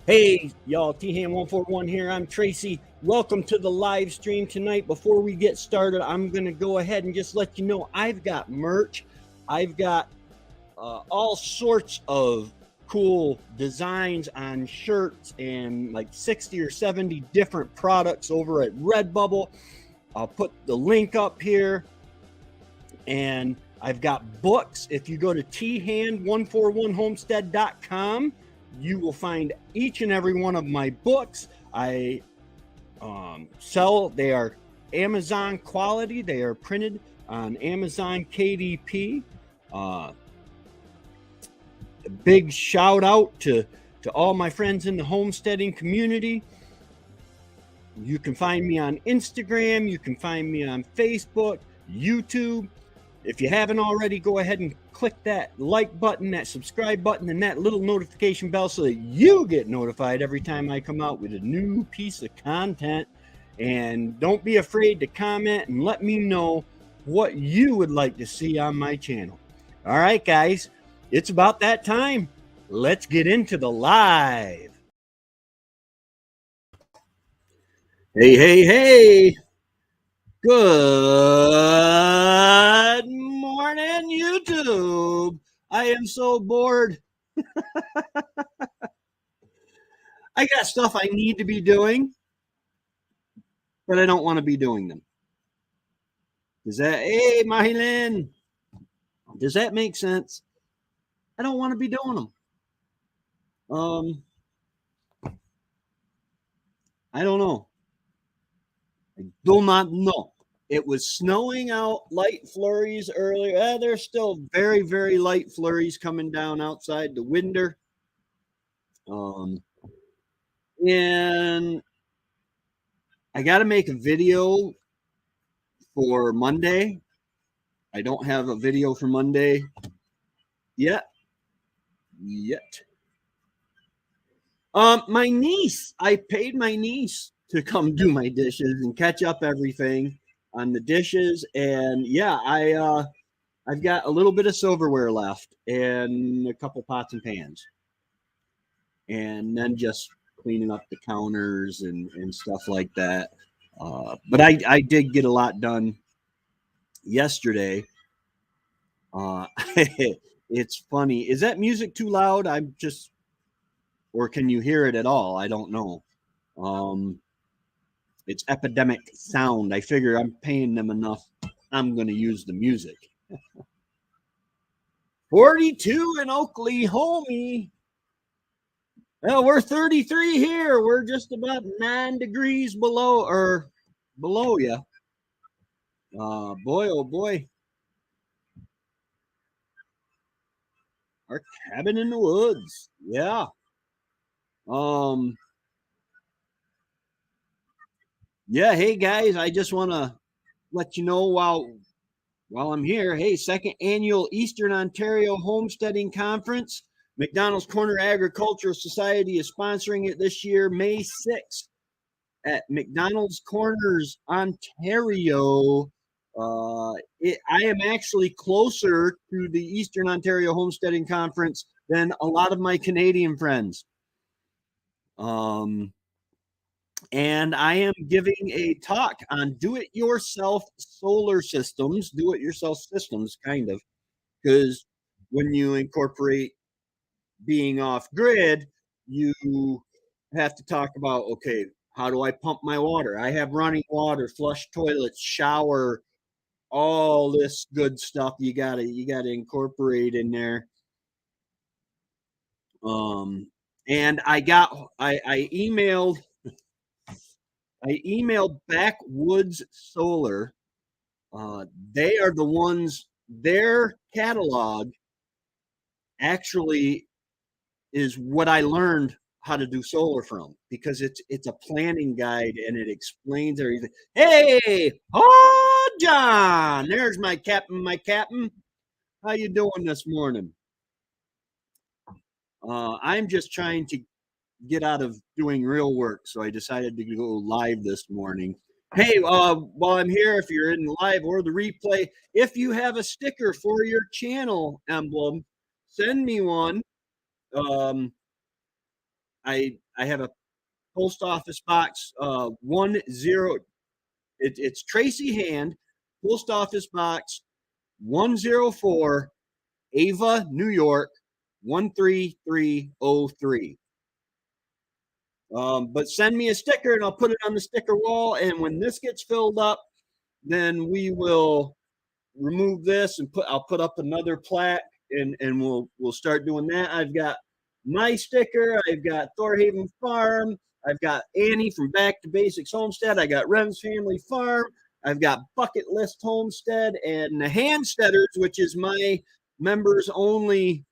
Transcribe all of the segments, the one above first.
Hey, y'all, T-Ham141 here. I'm Tracy. Welcome to the live stream tonight. Before we get started, I'm going to go ahead and just let you know I've got merch. I've got all sorts of cool designs on shirts and like 60 or 70 different products over at Redbubble. I'll put the link up here. And I've got books. If you go to thand141homestead.com, you will find each and every one of my books. I sell, they are Amazon quality. They are printed on Amazon KDP. A big shout out to all my friends in the homesteading community. You can find me on Instagram. You can find me on Facebook, YouTube. If you haven't already, go ahead and click that like button, that subscribe button, and that little notification bell so that you get notified every time I come out with a new piece of content. And don't be afraid to comment and let me know what you would like to see on my channel. All right, guys, it's about that time. Let's get into the live. Hey. Good morning, YouTube. I am so bored. I got stuff I need to be doing, but I don't want to be doing them. Hey, Mahilin, does that make sense? I don't want to be doing them. I don't know. I do not know. It was snowing out, light flurries earlier. There's still very, very light flurries coming down outside the window. And I got to make a video for Monday. I don't have a video for Monday yet. My niece, I paid my niece to come do my dishes and catch up everything on the dishes. And yeah, I've got a little bit of silverware left and a couple pots and pans. And then just cleaning up the counters and stuff like that. But I did get a lot done yesterday. It's funny. Is that music too loud? Or can you hear it at all? I don't know. It's Epidemic Sound. I figure I'm paying them enough. I'm going to use the music. 42 in Oakley, homie. Well, we're 33 here. We're just about 9 degrees below you. Boy, oh boy. Our cabin in the woods. Yeah. Yeah, hey guys, I just want to let you know while I'm here, hey, second annual Eastern Ontario Homesteading Conference. McDonald's Corner Agricultural Society is sponsoring it this year, May 6th at McDonald's Corners, Ontario. I am actually closer to the Eastern Ontario Homesteading Conference than a lot of my Canadian friends. And I am giving a talk on do-it-yourself solar systems, do-it-yourself systems, kind of, because when you incorporate being off grid, you have to talk about, okay, how do I pump my water? I have running water, flush toilets, shower, all this good stuff you gotta incorporate in there. And I emailed Backwoods Solar. They are the ones, their catalog actually is what I learned how to do solar from, because it's a planning guide and it explains everything. Hey, oh John, there's my captain. How you doing this morning? I'm just trying to get out of doing real work, so I decided to go live this morning. Hey, while I'm here, if you're in live or the replay, if you have a sticker for your channel emblem, send me one. I I have a post office box 10. It's Tracy Hand, post office box 104, Ava, New York 13303. But send me a sticker and I'll put it on the sticker wall. And when this gets filled up, then we will remove this and I'll put up another plaque and we'll start doing that. I've got my sticker. I've got Thorhaven Farm. I've got Annie from Back to Basics Homestead. I got Rem's Family Farm. I've got Bucket List Homestead and the Handsteaders, which is my members only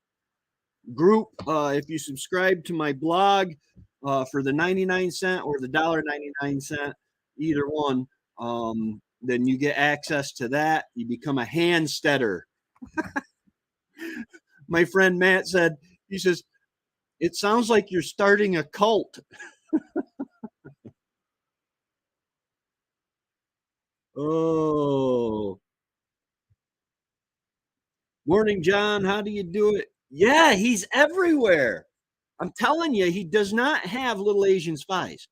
group. If you subscribe to my blog for the 99-cent or the $1.99, either one, then you get access to that. You become a Handsteader. My friend Matt said, he says, it sounds like you're starting a cult. Oh. Morning, John. How do you do it? Yeah, he's everywhere. I'm telling you, he does not have little Asian spies.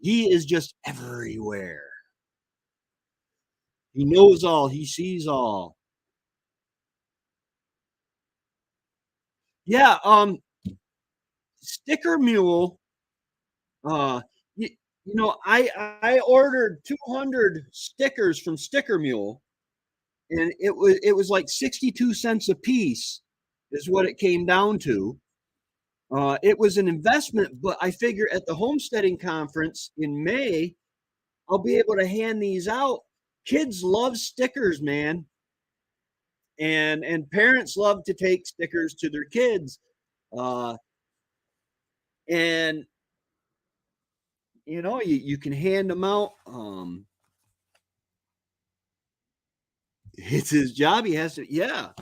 He is just everywhere. He knows all. He sees all. Yeah. Sticker Mule. You, you know, I ordered 200 stickers from Sticker Mule, and it was like 62 cents a piece, is what it came down to. It was an investment, but I figure at the homesteading conference in May, I'll be able to hand these out. Kids love stickers, man. And parents love to take stickers to their kids. And you can hand them out. It's his job. He has to, yeah.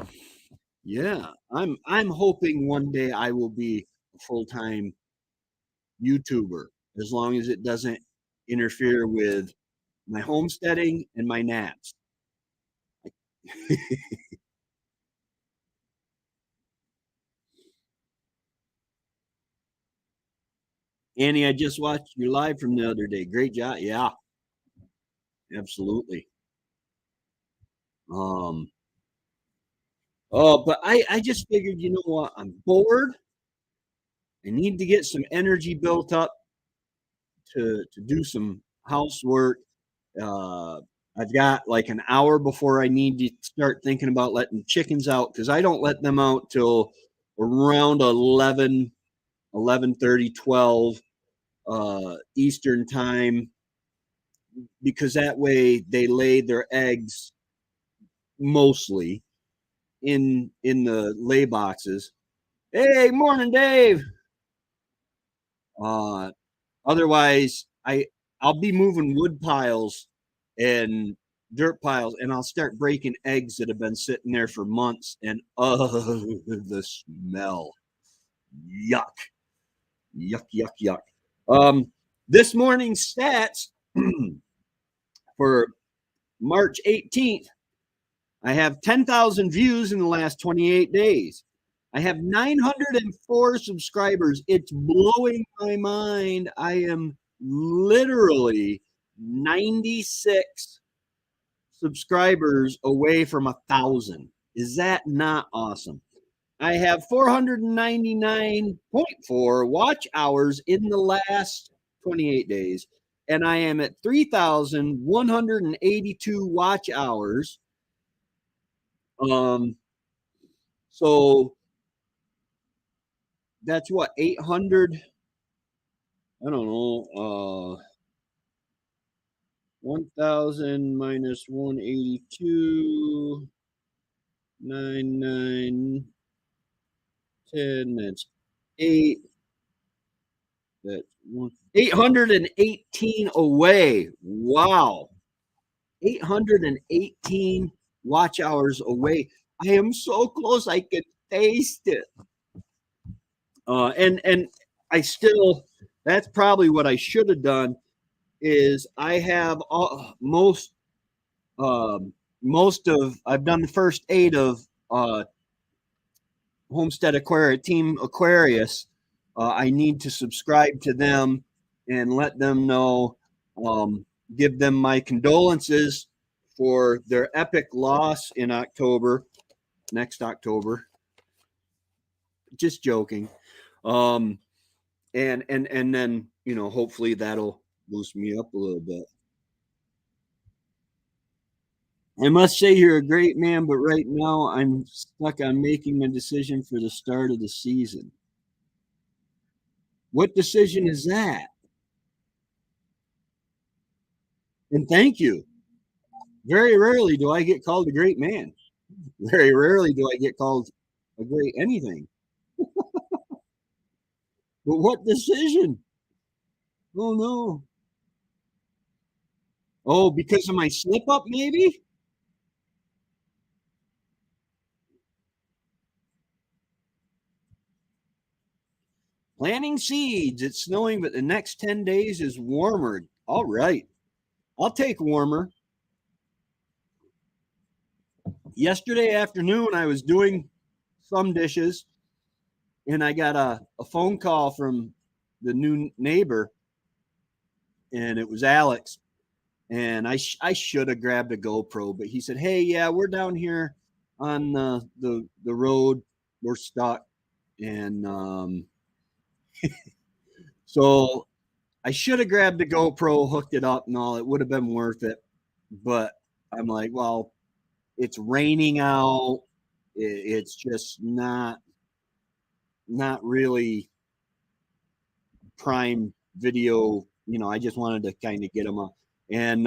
I'm hoping one day I will be a full-time YouTuber, as long as it doesn't interfere with my homesteading and my naps. Annie, I just watched you live from the other day. Great job. Yeah, absolutely. Um, oh, but I just figured, you know what? I'm bored. I need to get some energy built up to do some housework. Uh, I've got like an hour before I need to start thinking about letting chickens out, because I don't let them out till around 11, 11:30, 12 Eastern time, because that way they lay their eggs mostly in the lay boxes. Hey, morning, Dave. Uh, Otherwise, I'll be moving wood piles and dirt piles, and I'll start breaking eggs that have been sitting there for months. And the smell, yuck, yuck, yuck, yuck. This morning's stats for March 18th. I have 10,000 views in the last 28 days. I have 904 subscribers. It's blowing my mind. I am literally 96 subscribers away from 1,000. Is that not awesome? I have 499.4 watch hours in the last 28 days, and I am at 3,182 watch hours. So that's what, 800, I don't know, 1,000 minus 182, 9, 10, that's 8, that's 818 away. Wow. 818 watch hours away. I am so close, I can taste it. And I still, that's probably what I should have done, is I have most of, I've done the first 8 of Homestead Aquarius, Team Aquarius. I need to subscribe to them and let them know, give them my condolences for their epic loss in October, next October. Just joking. Um, and then, you know, hopefully that'll boost me up a little bit. I must say you're a great man, but right now I'm stuck on making a decision for the start of the season. What decision is that? And thank you. Very rarely do I get called a great man. Very rarely do I get called a great anything. But what decision? Oh no. Oh, because of my slip up, maybe? Planting seeds. It's snowing, but the next 10 days is warmer. All right. I'll take warmer. Yesterday afternoon, I was doing some dishes and I got a phone call from the new neighbor, and it was Alex. And I should have grabbed a GoPro, but he said, "Hey, yeah, we're down here on the road. We're stuck." And so I should have grabbed the GoPro, hooked it up, and all. It would have been worth it. But I'm like, well, it's raining out. It's just not really prime video. You know, I just wanted to kind of get him up. And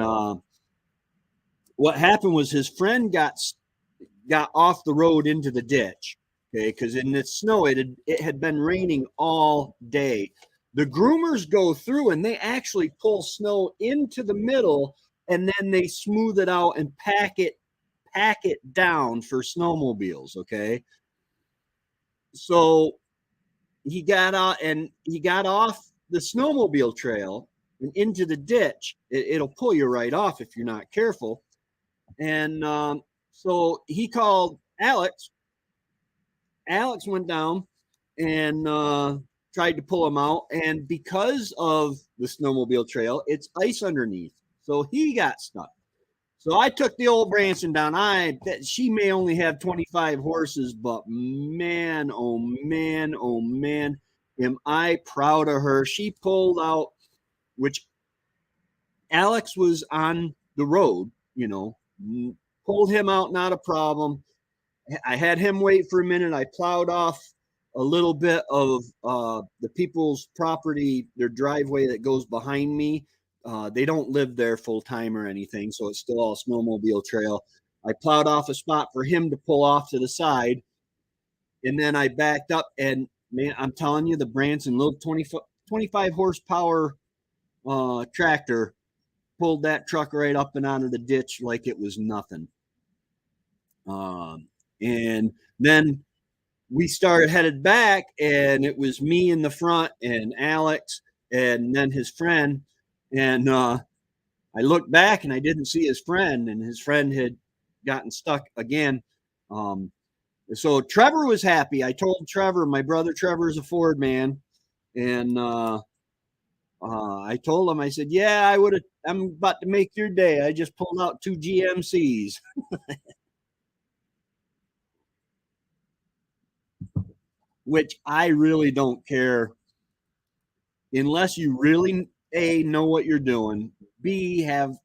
what happened was his friend got off the road into the ditch. Okay, because in the snow it had been raining all day. The groomers go through and they actually pull snow into the middle, and then they smooth it out and pack it down for snowmobiles. Okay, so he got out and he got off the snowmobile trail and into the ditch. It'll pull you right off if you're not careful. And so he called Alex. Alex went down and tried to pull him out. And because of the snowmobile trail, it's ice underneath. So he got stuck. So I took the old Branson down. She may only have 25 horses, but man, oh man, oh man, am I proud of her. She pulled out, which Alex was on the road, you know, pulled him out, not a problem. I had him wait for a minute. I plowed off a little bit of the people's property, their driveway that goes behind me. They don't live there full time or anything, so it's still all snowmobile trail. I plowed off a spot for him to pull off to the side, and then I backed up. And man, I'm telling you, the Branson little 25 horsepower tractor pulled that truck right up and out of the ditch like it was nothing. And then we started headed back, and it was me in the front and Alex and then his friend. And I looked back and I didn't see his friend, and his friend had gotten stuck again. So Trevor was happy. I told Trevor, my brother Trevor is a Ford man, and I told him, I said, "Yeah, I'm about to make your day. I just pulled out 2 GMCs." Which I really don't care unless you really A, know what you're doing, B, have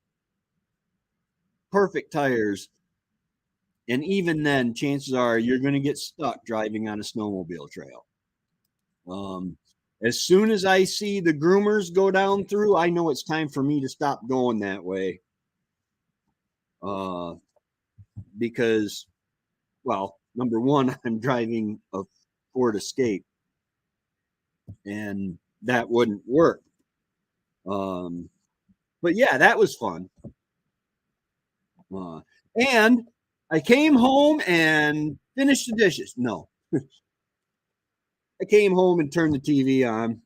perfect tires. And even then, chances are you're going to get stuck driving on a snowmobile trail. As soon as I see the groomers go down through, I know it's time for me to stop going that way. Because, well, number one, I'm driving a Ford Escape, and that wouldn't work. But yeah, that was fun. And I came home and finished the dishes. No, I came home and turned the TV on.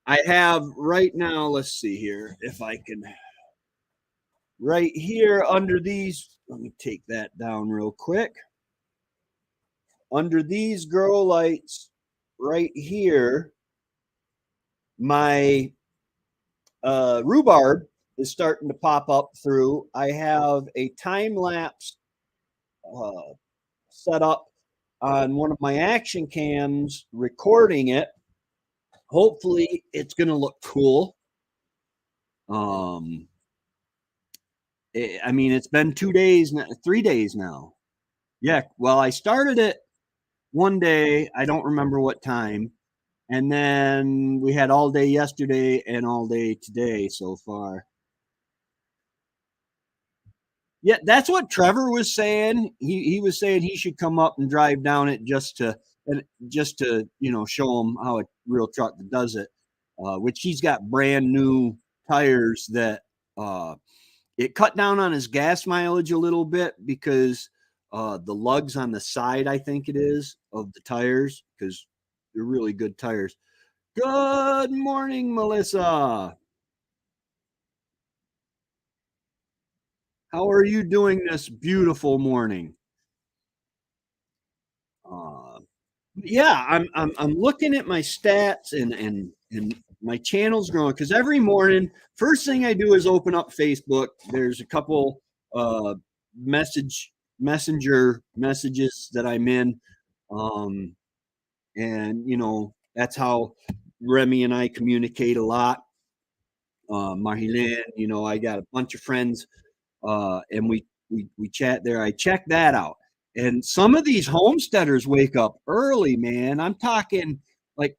I have right now, let's see here if I can, right here under these, let me take that down real quick. Under these grow lights, right here, my rhubarb is starting to pop up through. I have a time lapse uh, set up on one of my action cams recording it. Hopefully, it's going to look cool. I mean, it's been 2 days, 3 days now. Yeah, well, I started it one day. I don't remember what time. And then we had all day yesterday and all day today so far. Yeah, that's what Trevor was saying. He was saying he should come up and drive down it just to show him how a real truck does it. Which he's got brand new tires that it cut down on his gas mileage a little bit because the lugs on the side, I think it is, of the tires, because they're really good tires. Good morning, Melissa. How are you doing this beautiful morning? Uh, yeah, I'm looking at my stats and my channel's growing because every morning, first thing I do is open up Facebook. There's a couple uh, messenger messages that I'm in, and that's how Remy and I communicate a lot. Marilyn, I got a bunch of friends, and we chat there. I check that out. And some of these homesteaders wake up early, man. I'm talking like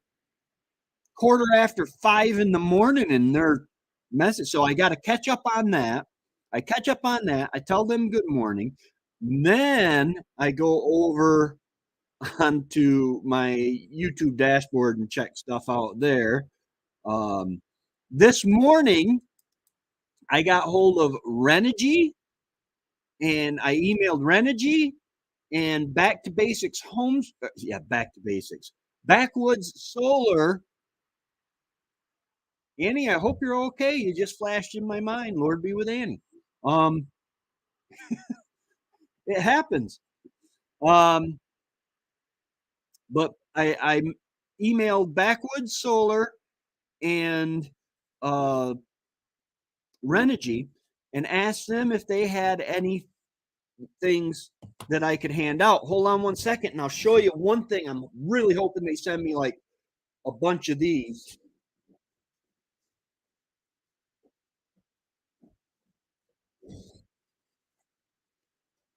5:15 in the morning, and they're message. So I got to catch up on that. I catch up on that. I tell them good morning. Then I go over onto my YouTube dashboard and check stuff out there. This morning, I got hold of Renogy, and I emailed Renogy and Back to Basics Homes. Back to Basics. Backwoods Solar. Annie, I hope you're okay. You just flashed in my mind. Lord be with Annie. It happens. But I emailed Backwoods Solar and Renogy and asked them if they had any things that I could hand out. Hold on one second, and I'll show you one thing. I'm really hoping they send me like a bunch of these.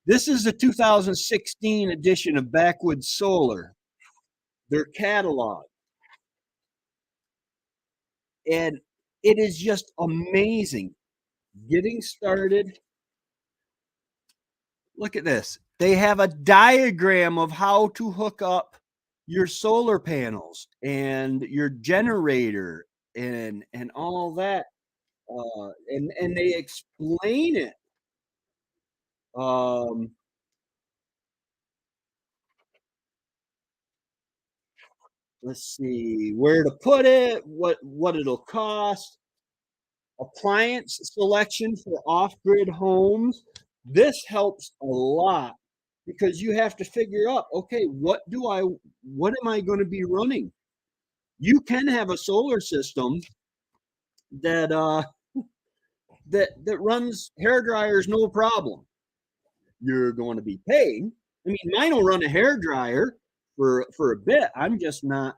This is the 2016 edition of Backwoods Solar, their catalog. And it is just amazing. Getting started. Look at this. They have a diagram of how to hook up your solar panels and your generator and all that. And they explain it. Let's see where to put it, what it'll cost, appliance selection for off-grid homes. This helps a lot because you have to figure out, okay, what am I going to be running? You can have a solar system that that runs hair dryers no problem. You're going to be paying. I mean, mine will run a hair dryer for a bit. I'm just not.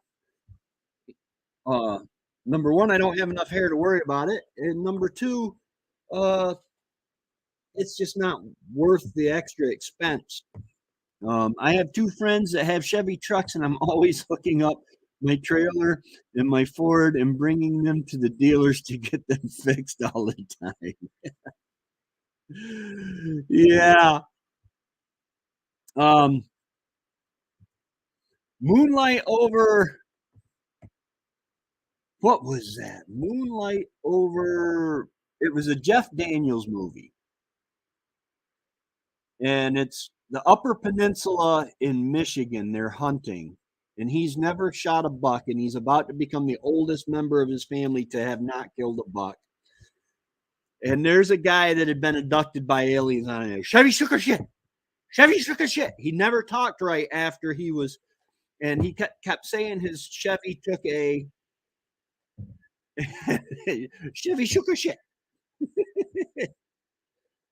Number one, I don't have enough hair to worry about it, and number two, it's just not worth the extra expense. I have two friends that have Chevy trucks, and I'm always hooking up my trailer and my Ford and bringing them to the dealers to get them fixed all the time. Yeah. Moonlight over. What was that? Moonlight over. It was a Jeff Daniels movie. And it's the Upper Peninsula in Michigan. They're hunting. And he's never shot a buck. And he's about to become the oldest member of his family to have not killed a buck. And there's a guy that had been abducted by aliens on it. Chevy shook her shit. Chevy shook her shit. He never talked right after he was and he kept saying his Chevy took a Chevy shook a shit.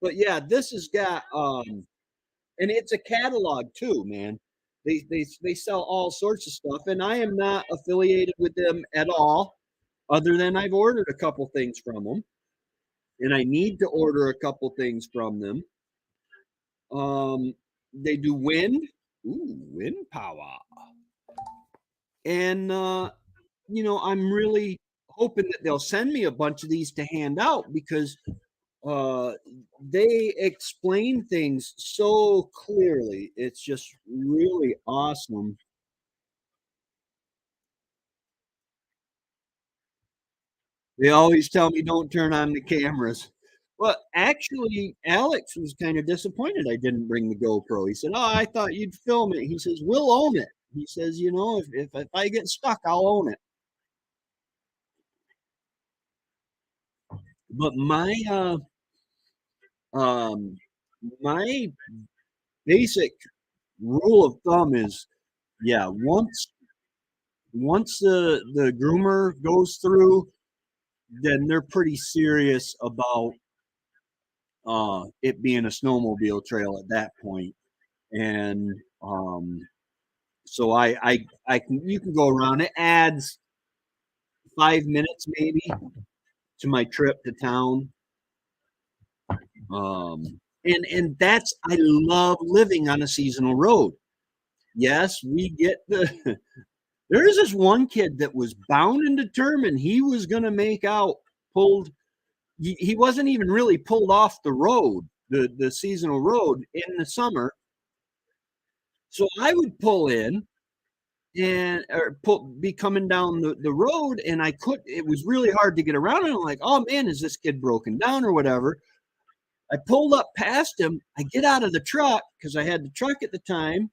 But yeah, this has got and it's a catalog too, man. They sell all sorts of stuff, and I am not affiliated with them at all, other than I've ordered a couple things from them, and I need to order a couple things from them. They do wind, wind power, and I'm really hoping that they'll send me a bunch of these to hand out because uh they explain things so clearly. It's just really awesome. They always tell me don't turn on the cameras. Well, actually, Alex was kind of disappointed I didn't bring the GoPro. He said, "Oh, I thought you'd film it." He says, "We'll own it." He says, if I get stuck, I'll own it." But um my basic rule of thumb is, yeah, once the groomer goes through, then they're pretty serious about it being a snowmobile trail at that point. And so I can you can go around. It adds 5 minutes maybe to my trip to town. And that's I love living on a seasonal road. Yes, we get the there's this one kid that was bound and determined he was going to make out pulled. He wasn't even really pulled off the road, the seasonal road in the summer. So I would pull in and be coming down the road, and it was really hard to get around. And I'm like, oh man, is this kid broken down or whatever? I pulled up past him. I get out of the truck because I had the truck at the time,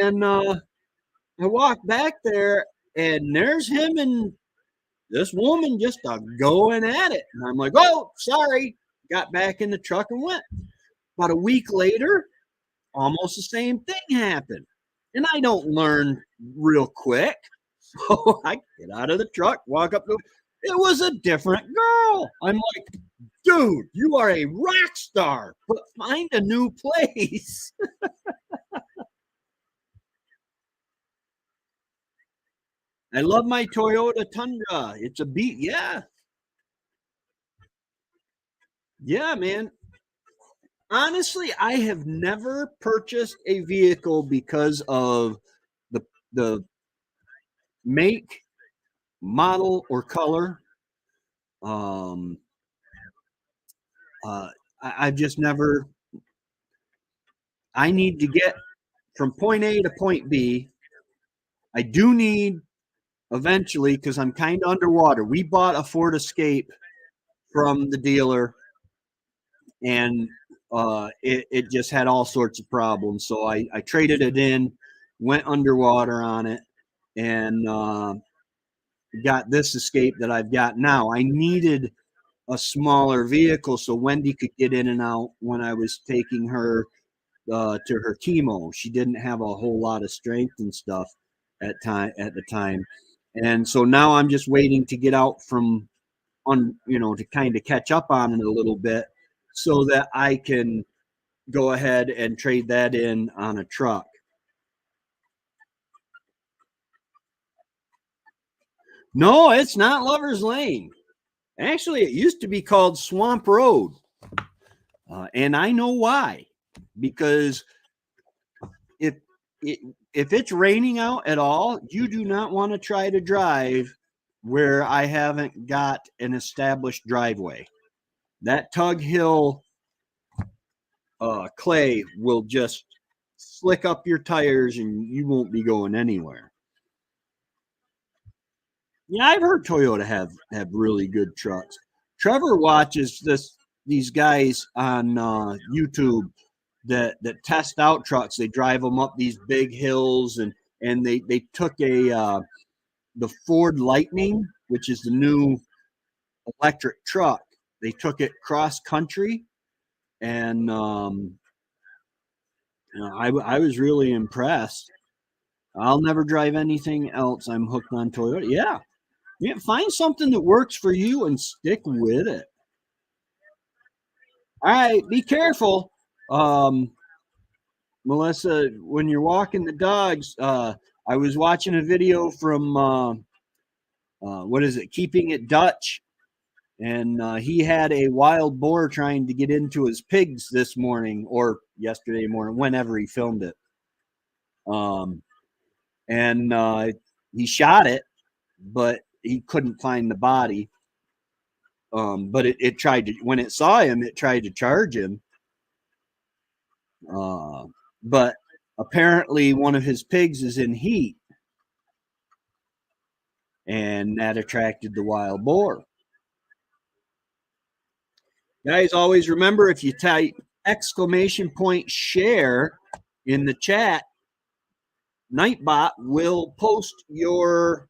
and I walk back there, and there's him and this woman just going at it. And I'm like, oh, sorry. Got back in the truck and went. About a week later, almost the same thing happened. And I don't learn real quick. So I get out of the truck, walk up to it was a different girl. I'm like, dude, you are a rock star, but find a new place. I love my Toyota Tundra. It's a beat. Yeah. Yeah, man. Honestly, I have never purchased a vehicle because of the the make, model, or color. Um, I've just never. I need to get from point A to point B. I do need eventually because I'm kind of underwater. We bought a Ford Escape from the dealer, and it just had all sorts of problems. So I traded it in, went underwater on it, and got this Escape that I've got now. I needed a smaller vehicle so Wendy could get in and out when I was taking her to her chemo. She didn't have a whole lot of strength and stuff at the time, and so now I'm just waiting to get out from to kind of catch up on it a little bit so that I can go ahead and trade that in on a truck. No, it's not Lover's Lane. Actually, it used to be called Swamp Road. And I know why. Because if if it's raining out at all, you do not want to try to drive where I haven't got an established driveway. That Tug Hill clay will just slick up your tires and you won't be going anywhere. Yeah, I've heard Toyota have really good trucks. Trevor watches these guys on YouTube that test out trucks. They drive them up these big hills, and they took the Ford Lightning, which is the new electric truck. They took it cross country, and I was really impressed. I'll never drive anything else. I'm hooked on Toyota. Yeah. Yeah. Find something that works for you and stick with it. All right. Be careful. Um, Melissa, when you're walking the dogs, I was watching a video from what is it, Keeping It Dutch, and he had a wild boar trying to get into his pigs this morning or yesterday morning, whenever he filmed it. Um, and he shot it, but he couldn't find the body. But it tried to, when it saw him, it tried to charge him. Uh, but apparently, one of his pigs is in heat, and that attracted the wild boar. Guys, always remember, if you type !share in the chat, Nightbot will post your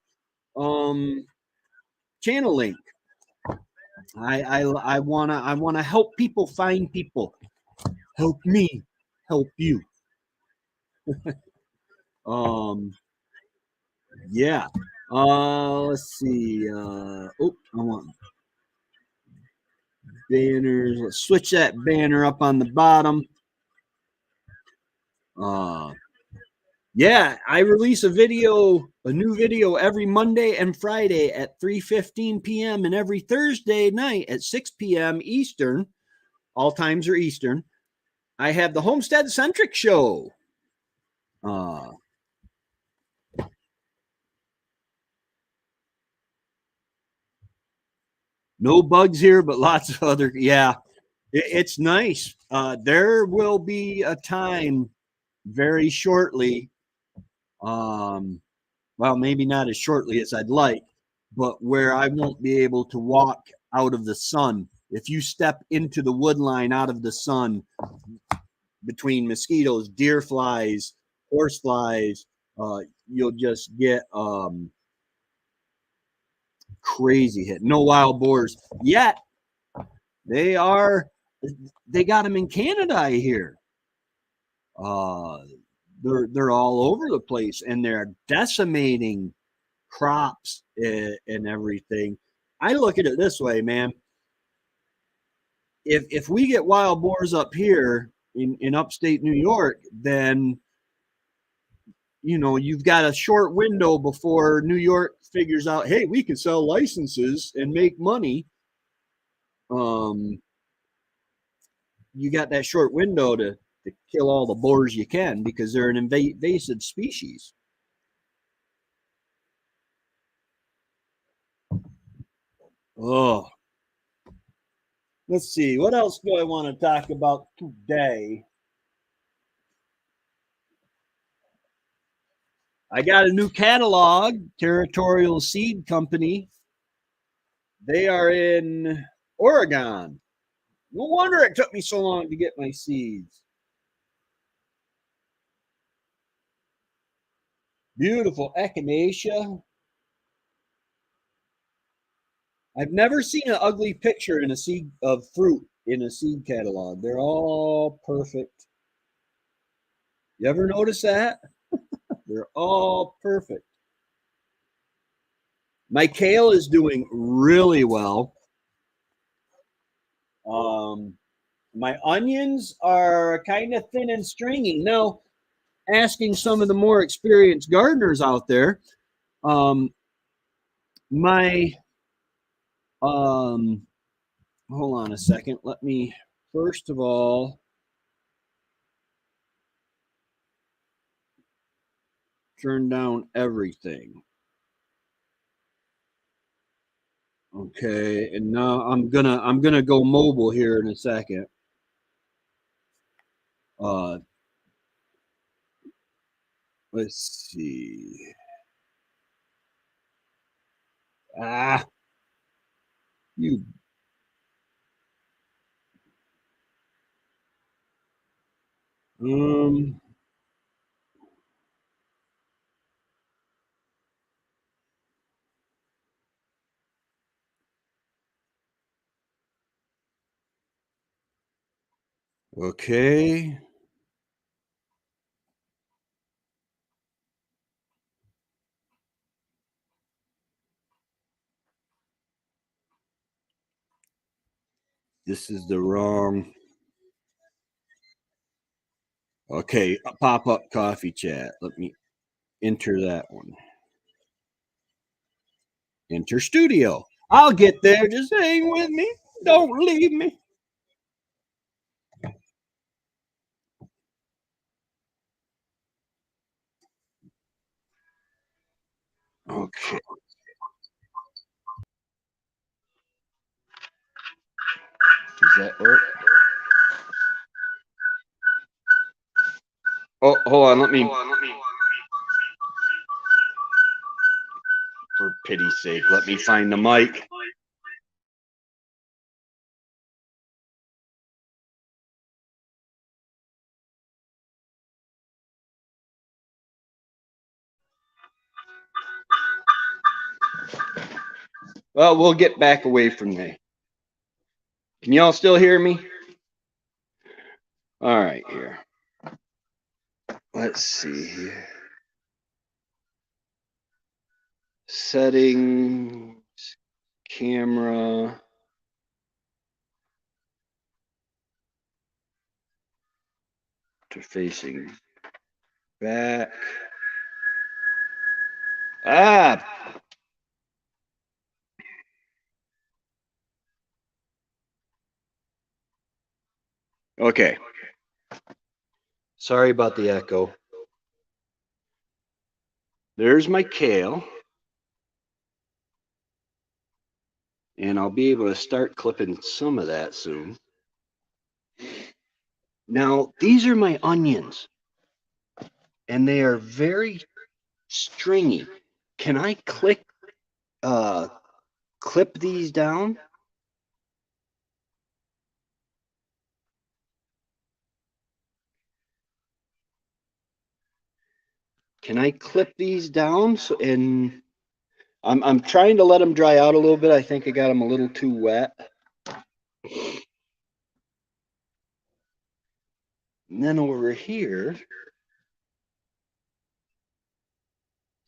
channel link. I wanna help people find people. Help me, help you. Yeah. Let's see. I want banners. Let's switch that banner up on the bottom. Yeah, I release a new video every Monday and Friday at 3:15 p.m. and every Thursday night at 6 p.m. Eastern. All times are Eastern. I have the Homestead Centric Show. No bugs here, but lots of other. Yeah, it's nice. There will be a time very shortly. Well, maybe not as shortly as I'd like, but where I won't be able to walk out of the sun. If you step into the wood line out of the sun, between mosquitoes, deer flies, horse flies, you'll just get crazy hit. No wild boars yet. They got them in Canada, I hear. They're all over the place, and they're decimating crops and everything. I look at it this way, man. If we get wild boars up here in upstate New York, then you've got a short window before New York figures out, hey, we can sell licenses and make money. You got that short window to kill all the boars you can, because they're an invasive species. Oh, let's see. What else do I want to talk about today? I got a new catalog, Territorial Seed Company. They are in Oregon. No wonder it took me so long to get my seeds. Beautiful echinacea. I've never seen an ugly picture in a seed of fruit in a seed catalog. They're all perfect. You ever notice that? They're all perfect. My kale is doing really well. My onions are kind of thin and stringy. Now, asking some of the more experienced gardeners out there, my hold on a second. Let me first of all turn down everything. Okay, and now I'm gonna go mobile here in a second. Uh, let's see. Ah, you. Um. Okay. This is the wrong. Okay, pop-up coffee chat. Let me enter that one. Enter studio. I'll get there. Just hang with me. Don't leave me. Okay. Does that work? Oh, hold on. Let me. For pity's sake, let me find the mic. Well, we'll get back away from there. Can y'all still hear me? All right, here. Let's see here. Settings, camera. To facing back. Ah. Okay. Sorry about the echo. There's my kale. And I'll be able to start clipping some of that soon. Now, these are my onions. And they are very stringy. Can I clip these down? Can I clip these down? So, and I'm trying to let them dry out a little bit. I think I got them a little too wet. And then over here,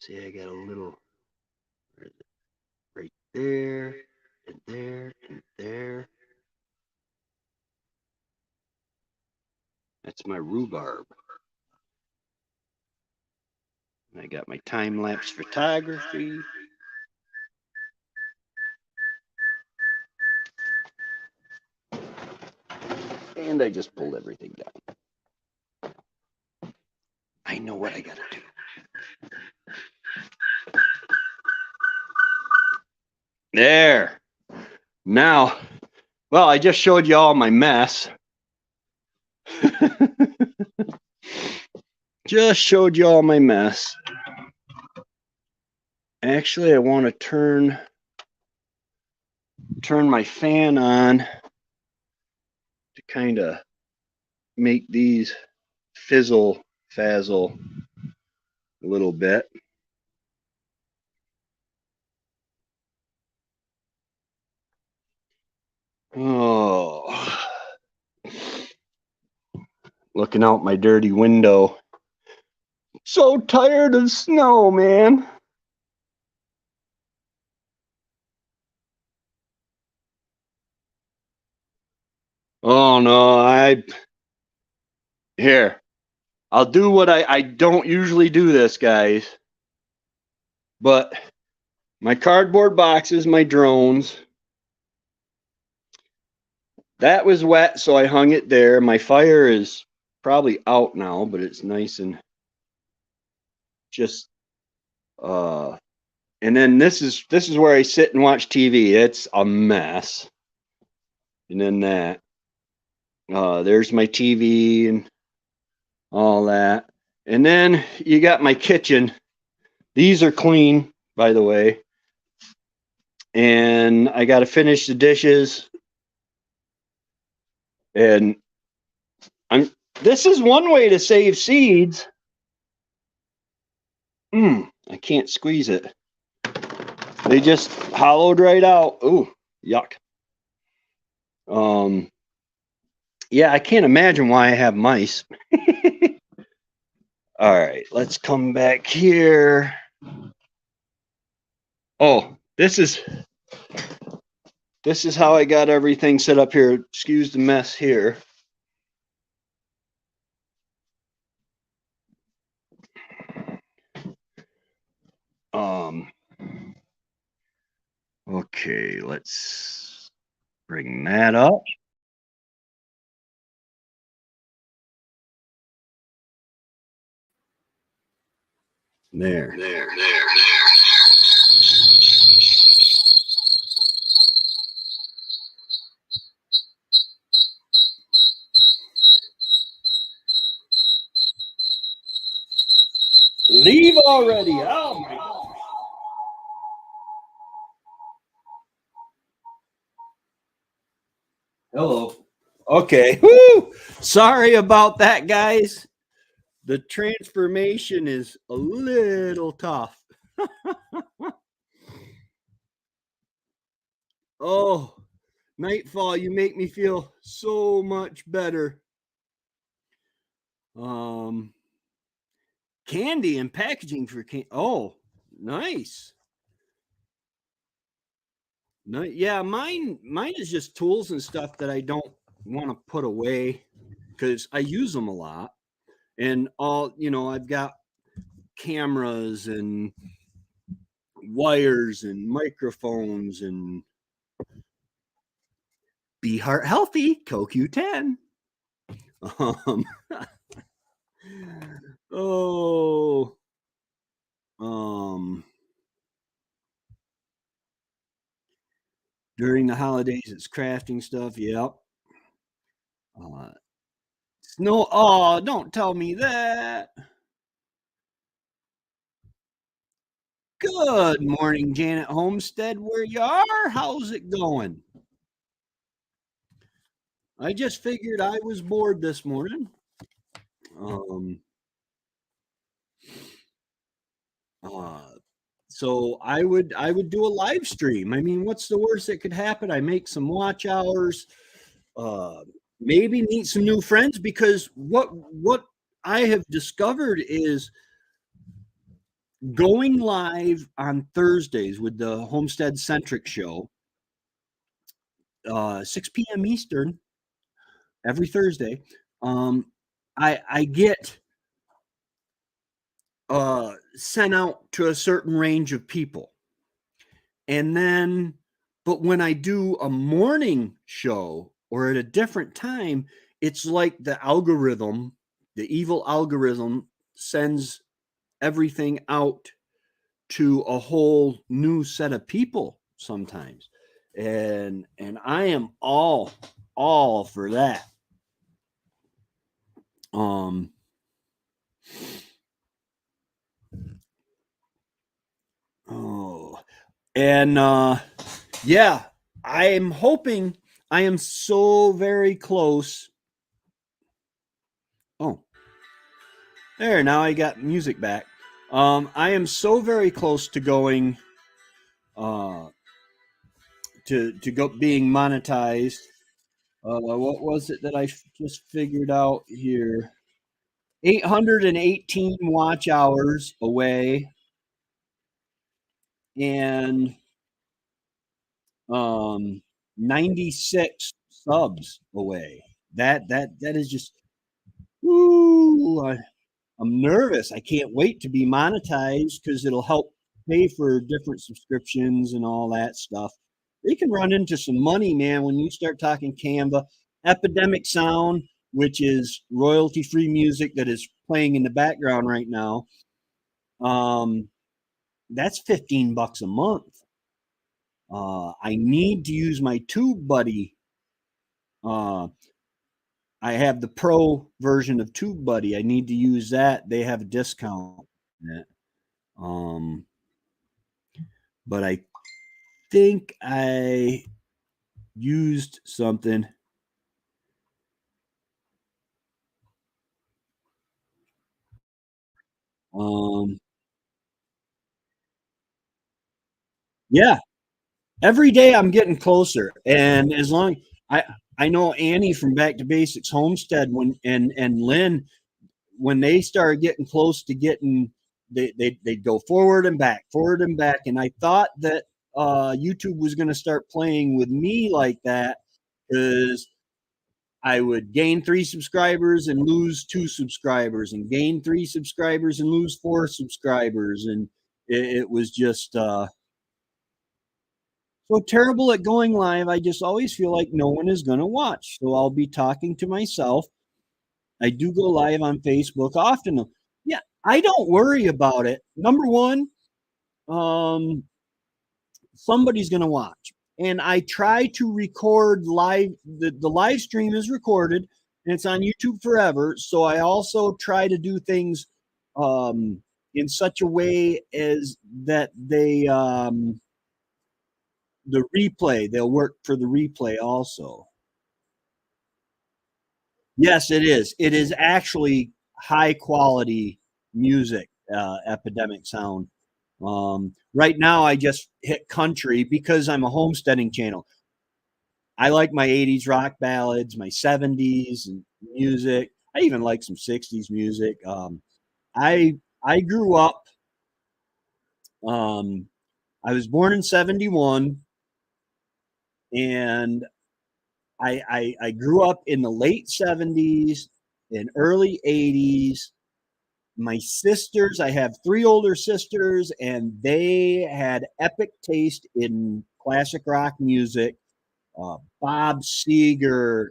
see, I got a little right there, and there, and there. That's my rhubarb. And I got my time-lapse photography. And I just pulled everything down. I know what I gotta do. There. Now, well, I just showed you all my mess. Just showed you all my mess. Actually, I want to turn my fan on to kind of make these fazzle a little bit. Oh, looking out my dirty window. So tired of snow, man. Oh no, here. I'll do what I don't usually do this, guys. But my cardboard boxes, my drones. That was wet, so I hung it there. My fire is probably out now, but it's nice and just and then this is where I sit and watch TV. It's a mess. And then that there's my TV and all that. And then you got my kitchen. These are clean, by the way. And I got to finish the dishes. And this is one way to save seeds. I can't squeeze it. They just hollowed right out. Ooh, yuck. Yeah, I can't imagine why I have mice. All right, let's come back here. Oh, this is This is how I got everything set up here. Excuse the mess here. Okay, let's bring that up. There. Leave already. Oh my God. Hello. Okay. Woo! Sorry about that, guys. The transformation is a little tough. Oh, Nightfall, you make me feel so much better. Candy and packaging for oh, nice. No, yeah, mine is just tools and stuff that I don't want to put away because I use them a lot. And all, I've got cameras and wires and microphones and Be Heart Healthy CoQ10. Um, oh, during the holidays, it's crafting stuff. Yep. Snow. Oh, don't tell me that. Good morning, Janet Homestead. Where you are? How's it going? I just figured I was bored this morning. So I would do a live stream. I mean, what's the worst that could happen? I make some watch hours, maybe meet some new friends because what I have discovered is going live on Thursdays with the Homestead Centric show, 6 p.m. Eastern every Thursday. I get sent out to a certain range of people. And then, but when I do a morning show or at a different time, it's like the algorithm, the evil algorithm sends everything out to a whole new set of people sometimes. And I am all for that. And yeah, I am hoping I am so very close. Oh, there, now I got music back. I am so very close to going to go being monetized. What was it that I just figured out here? 818 watch hours away, and 96 subs away. That is just woo. I'm nervous. I can't wait to be monetized because it'll help pay for different subscriptions and all that stuff. They can run into some money, man, when you start talking Canva. Epidemic Sound, which is royalty-free music that is playing in the background right now. That's $15 a month. I need to use my TubeBuddy. I have the pro version of TubeBuddy. I need to use that. They have a discount. But I think I used something. Yeah, every day I'm getting closer, and as long I know Annie from Back to Basics Homestead and Lynn, when they started getting close to getting, they'd go forward and back, and I thought that YouTube was going to start playing with me like that, because I would gain 3 subscribers and lose 2 subscribers, and gain 3 subscribers and lose 4 subscribers. And it was just so terrible at going live. I just always feel like no one is going to watch. So I'll be talking to myself. I do go live on Facebook often. Yeah, I don't worry about it. Number one, somebody's going to watch. And I try to record live. The live stream is recorded and it's on YouTube forever. So I also try to do things in such a way as that the replay, they'll work for the replay also. Yes, it is. It is actually high quality music, Epidemic Sound. Right now, I just hit country because I'm a homesteading channel. I like my 80s rock ballads, my 70s and music. I even like some 60s music. I grew up. I was born in 71, and I grew up in the late 70s and early 80s. My sisters, I have 3 older sisters, and they had epic taste in classic rock music. Bob Seger,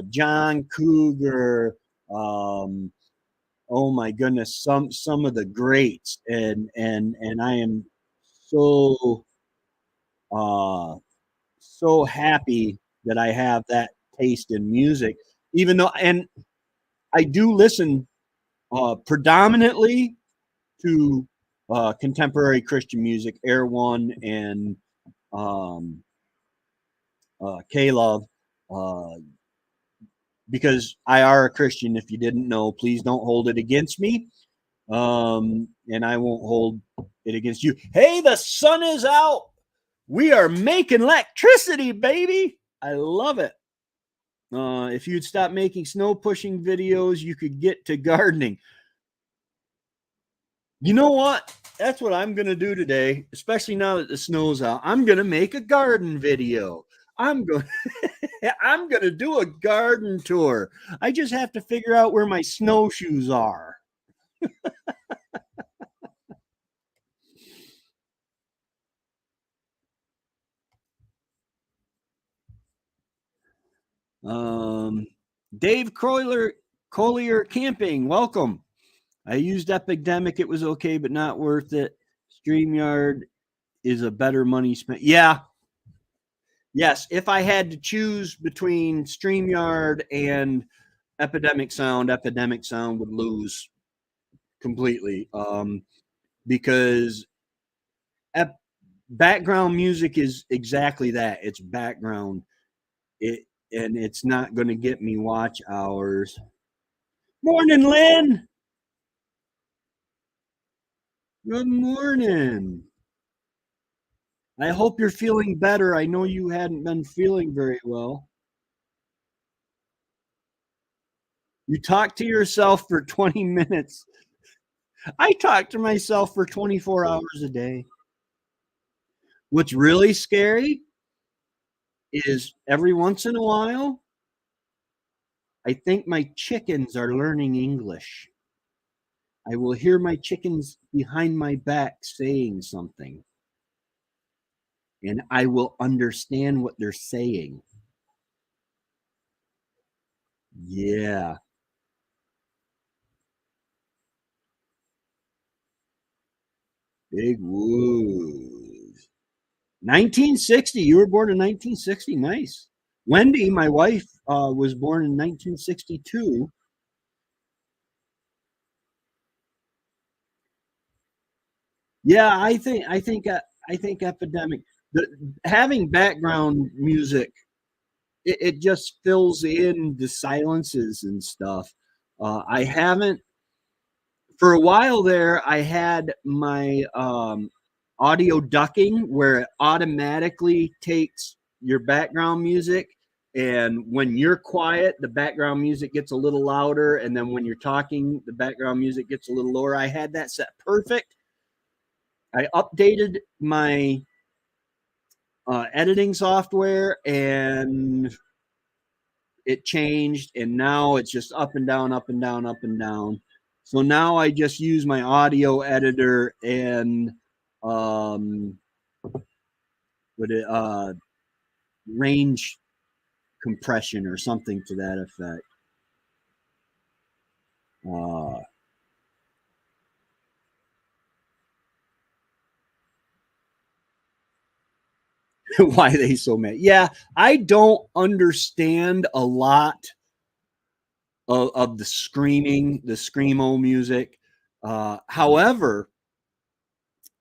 John Cougar, oh my goodness, some of the greats, and I am so so happy that I have that taste in music, even though, and I do listen predominantly to contemporary Christian music, Air One and um, K-Love, because I are a Christian. If you didn't know, please don't hold it against me, and I won't hold it against you. Hey, the sun is out. We are making electricity, baby. I love it. If you'd stop making snow pushing videos, you could get to gardening. You know what? That's what I'm going to do today, especially now that the snow's out. I'm going to make a garden video. I'm going I'm going to do a garden tour. I just have to figure out where my snowshoes are. Dave Collier Camping, welcome. I used Epidemic. It was okay, but not worth it. StreamYard is a better money spent. Yeah. Yes. If I had to choose between StreamYard and Epidemic Sound would lose completely. Because background music is exactly that. It's background. And it's not going to get me watch hours. Morning, Lynn. Good morning. I hope you're feeling better. I know you hadn't been feeling very well. You talk to yourself for 20 minutes. I talk to myself for 24 hours a day. What's really scary is every once in a while, I think my chickens are learning English. I will hear my chickens behind my back saying something, and I will understand what they're saying. Yeah. Big Woods. 1960. You were born in 1960. Nice. Wendy, my wife, was born in 1962. Yeah, I think Epidemic. Having background music, it just fills in the silences and stuff. I haven't for a while there. I had my audio ducking where it automatically takes your background music, and when you're quiet the background music gets a little louder, and then when you're talking the background music gets a little lower. I had that set perfect. I updated my editing software, and it changed, and now it's just up and down, up and down, up and down. So now I just use my audio editor and with it range compression or something to that effect. Why are they so mad? Yeah, I don't understand a lot of the screaming, the screamo music. However,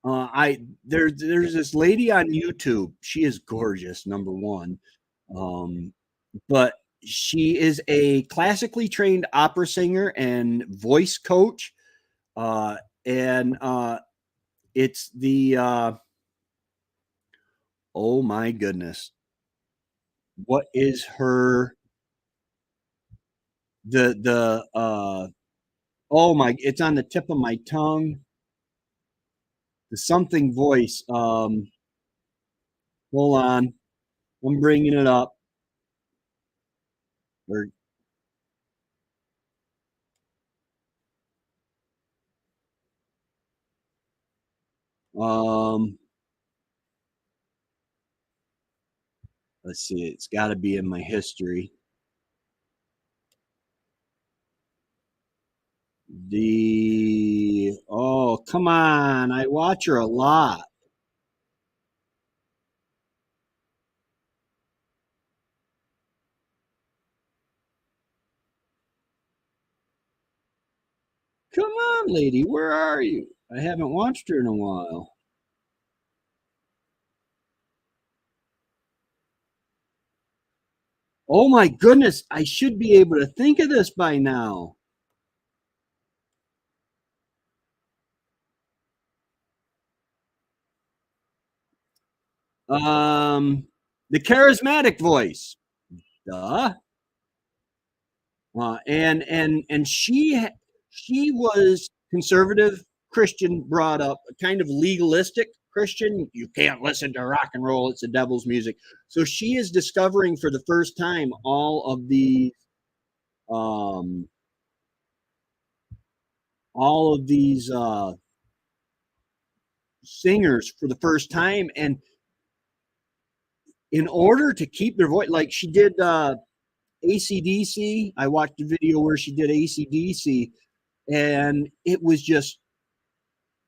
there's this lady on YouTube. She is gorgeous, number one, but she is a classically trained opera singer and voice coach, and it's the oh my goodness, what is her the oh my, it's on the tip of my tongue. The something voice. Hold on, I'm bringing it up. Or let's see, it's got to be in my history. Oh, come on, I watch her a lot. Come on, lady, where are you? I haven't watched her in a while. Oh my goodness, I should be able to think of this by now. The charismatic voice. Duh. And she was conservative Christian, brought up, kind of legalistic Christian. You can't listen to rock and roll; it's the devil's music. So she is discovering for the first time um, all of these singers for the first time, and in order to keep their voice, like she did ACDC. I watched a video where she did ACDC, and it was just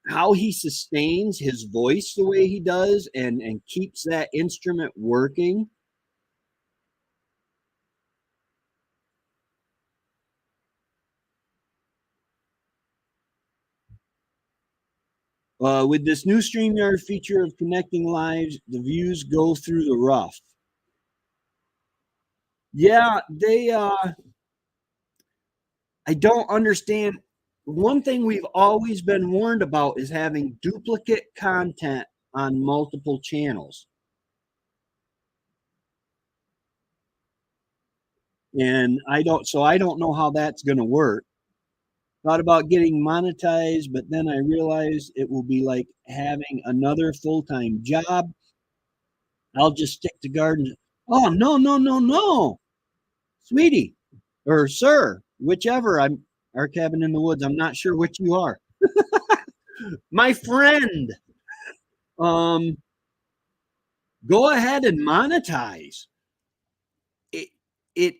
how he sustains his voice the way he does, and keeps that instrument working. With this new StreamYard feature of connecting lives, the views go through the rough. Yeah, they I don't understand. One thing we've always been warned about is having duplicate content on multiple channels. And I don't know how that's going to work. Thought about getting monetized, but then I realized it will be like having another full-time job. I'll just stick to garden. Oh, no, no, no, no, sweetie, or sir, whichever. I'm our cabin in the woods. I'm not sure which you are. My friend, um, go ahead and monetize. It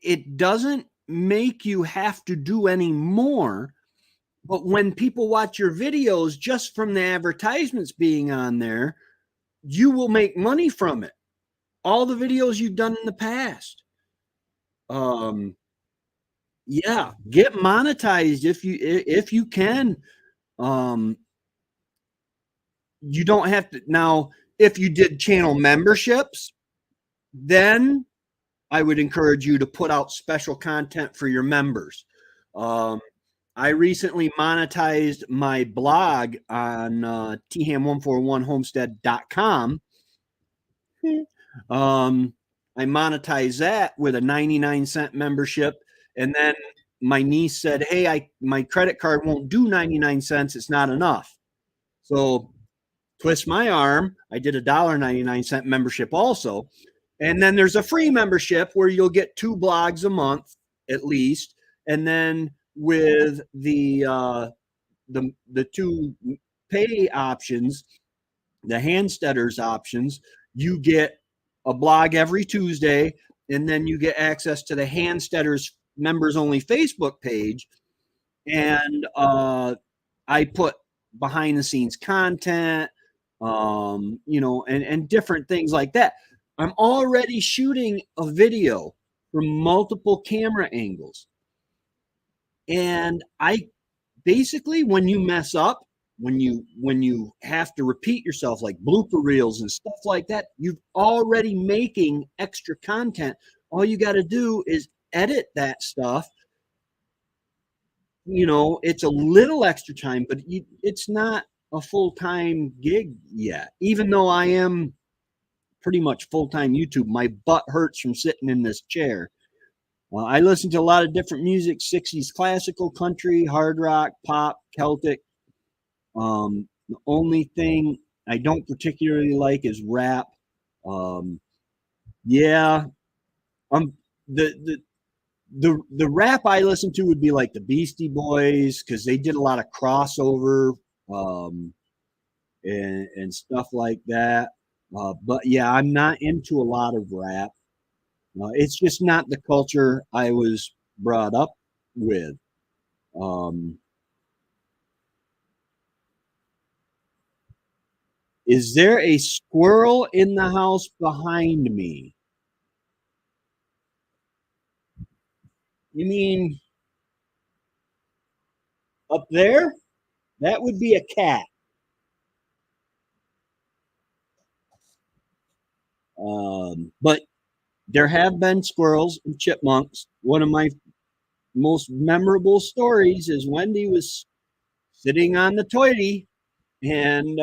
it doesn't make you have to do any more. But when people watch your videos just from the advertisements being on there, you will make money from it. All the videos you've done in the past. Yeah, get monetized if you can. Um, you don't have to now. If you did channel memberships, then I would encourage you to put out special content for your members. Um, I recently monetized my blog on tham141homestead.com. I monetized that with a 99-cent membership. And then my niece said, hey, my credit card won't do 99 cents. It's not enough. So twist my arm. I did $1.99 membership also. And then there's a free membership where you'll get 2 blogs a month at least. And then with the 2 pay options, the Handsteaders options, you get a blog every Tuesday, and then you get access to the Handsteaders members only Facebook page. And I put behind the scenes content, and different things like that. I'm already shooting a video from multiple camera angles. And I basically, when you mess up, when you have to repeat yourself, like blooper reels and stuff like that, you're already making extra content. All you got to do is edit that stuff. It's a little extra time, but it's not a full-time gig yet. Even though I am pretty much full-time YouTube, my butt hurts from sitting in this chair. I listen to a lot of different music: 60s classical, country, hard rock, pop, Celtic. The only thing I don't particularly like is rap. Yeah, the rap I listen to would be like the Beastie Boys, because they did a lot of crossover and stuff like that. But yeah, I'm not into a lot of rap. It's just not the culture I was brought up with. Is there a squirrel in the house behind me? You mean up there? That would be a cat. But there have been squirrels and chipmunks. One of my most memorable stories is Wendy was sitting on the toilet, and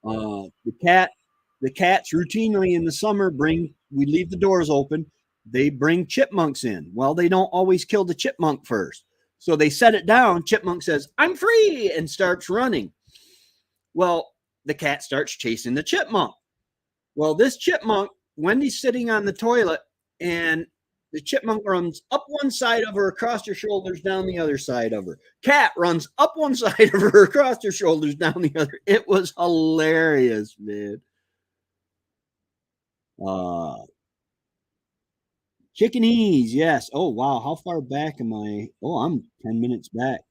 the cats routinely in the summer we leave the doors open. They bring chipmunks in. Well, they don't always kill the chipmunk first. So they set it down. Chipmunk says, "I'm free," and starts running. Well, the cat starts chasing the chipmunk. Well, this chipmunk, Wendy's sitting on the toilet, and the chipmunk runs up one side of her, across her shoulders, down the other side of her. Cat runs up one side of her, across her shoulders, down the other. It was hilarious, man. Chickenese, yes. Oh, wow. How far back am I? Oh, I'm 10 minutes back.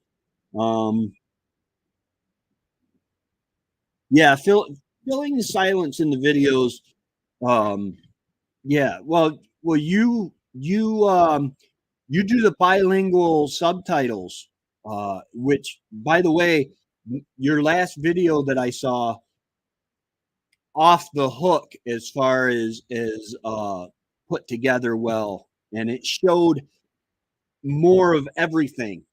Yeah, filling the silence in the videos. Yeah, well, you do the bilingual subtitles, which, by the way, your last video that I saw, off the hook as far as put together well, and it showed more of everything.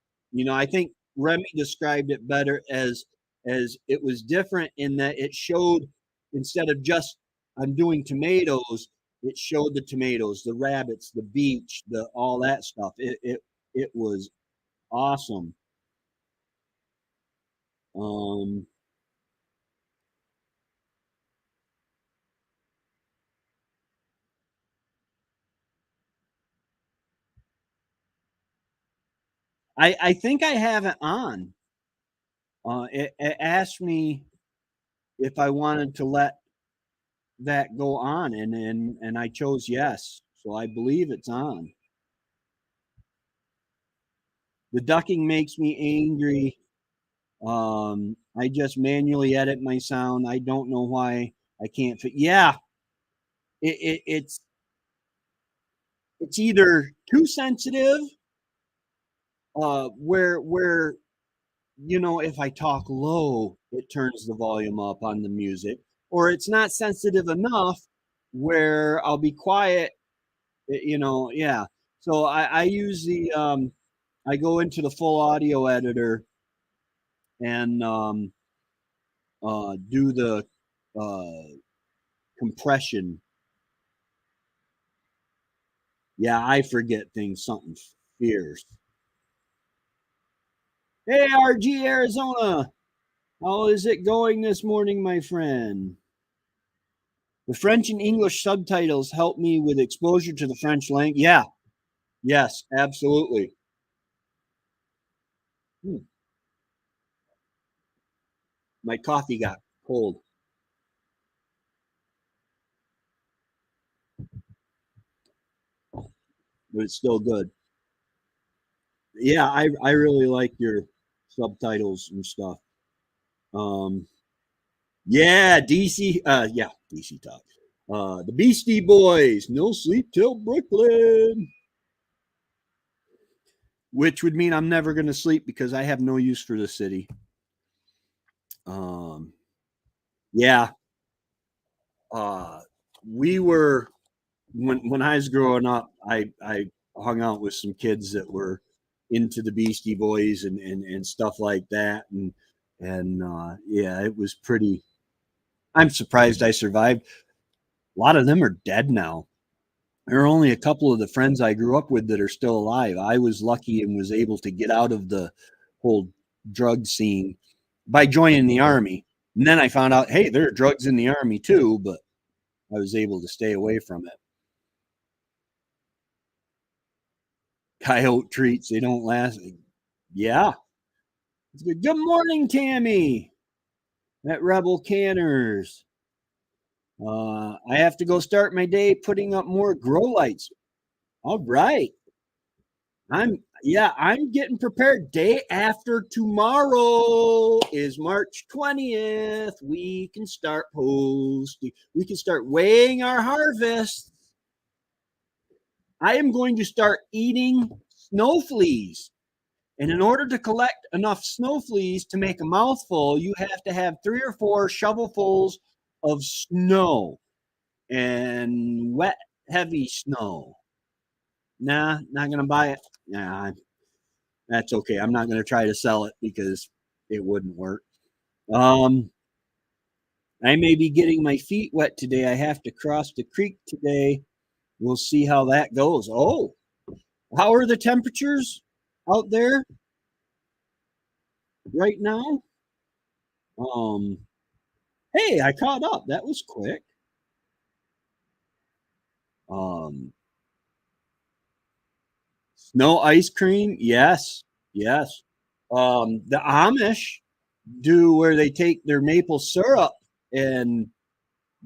I think Remy described it better as it was different in that it showed, instead of just I'm doing tomatoes, it showed the tomatoes, the rabbits, the beach, the all that stuff. It was awesome. Um, I think I have it on. It asked me if I wanted to let that go on, and I chose yes. So I believe it's on. The ducking makes me angry. I just manually edit my sound. I don't know why I can't fit. Yeah, it's either too sensitive, where if I talk low, it turns the volume up on the music, or it's not sensitive enough where I'll be quiet. Yeah. So I use I go into the full audio editor and do the uh, compression. Yeah, I forget things. Something fierce. Hey, RG Arizona. How is it going this morning, my friend? The French and English subtitles help me with exposure to the French language. Yeah, yes, absolutely. Hmm, my coffee got cold, but it's still good. Yeah, I really like your subtitles and stuff. Um, yeah, DC. Yeah, DC talk. The Beastie Boys. No sleep till Brooklyn. Which would mean I'm never going to sleep because I have no use for the city. Um, yeah. Uh, we were when I was growing up. I hung out with some kids that were into the Beastie Boys and stuff like that, and yeah, it was pretty. I'm surprised I survived. A lot of them are dead now. There are only a couple of the friends I grew up with that are still alive. I was lucky and was able to get out of the whole drug scene by joining the army. And then I found out, hey, there are drugs in the army too, but I was able to stay away from it. Coyote treats, they don't last. Yeah. It's good. Good morning, Tammy at Rebel Canners. I have to go start my day putting up more grow lights. All right. I'm getting prepared. Day after tomorrow is March 20th. We can start posting. We can start weighing our harvest. I am going to start eating snow fleas. And in order to collect enough snow fleas to make a mouthful, you have to have 3 or 4 shovelfuls of snow and wet, heavy snow. Nah, not gonna buy it. Nah, that's okay. I'm not gonna try to sell it because it wouldn't work. Um, I may be getting my feet wet today. I have to cross the creek today. We'll see how that goes. Oh, how are the temperatures out there right now? Um, hey, I caught up. That was quick. Um, snow ice cream. Yes, yes. The Amish do where they take their maple syrup and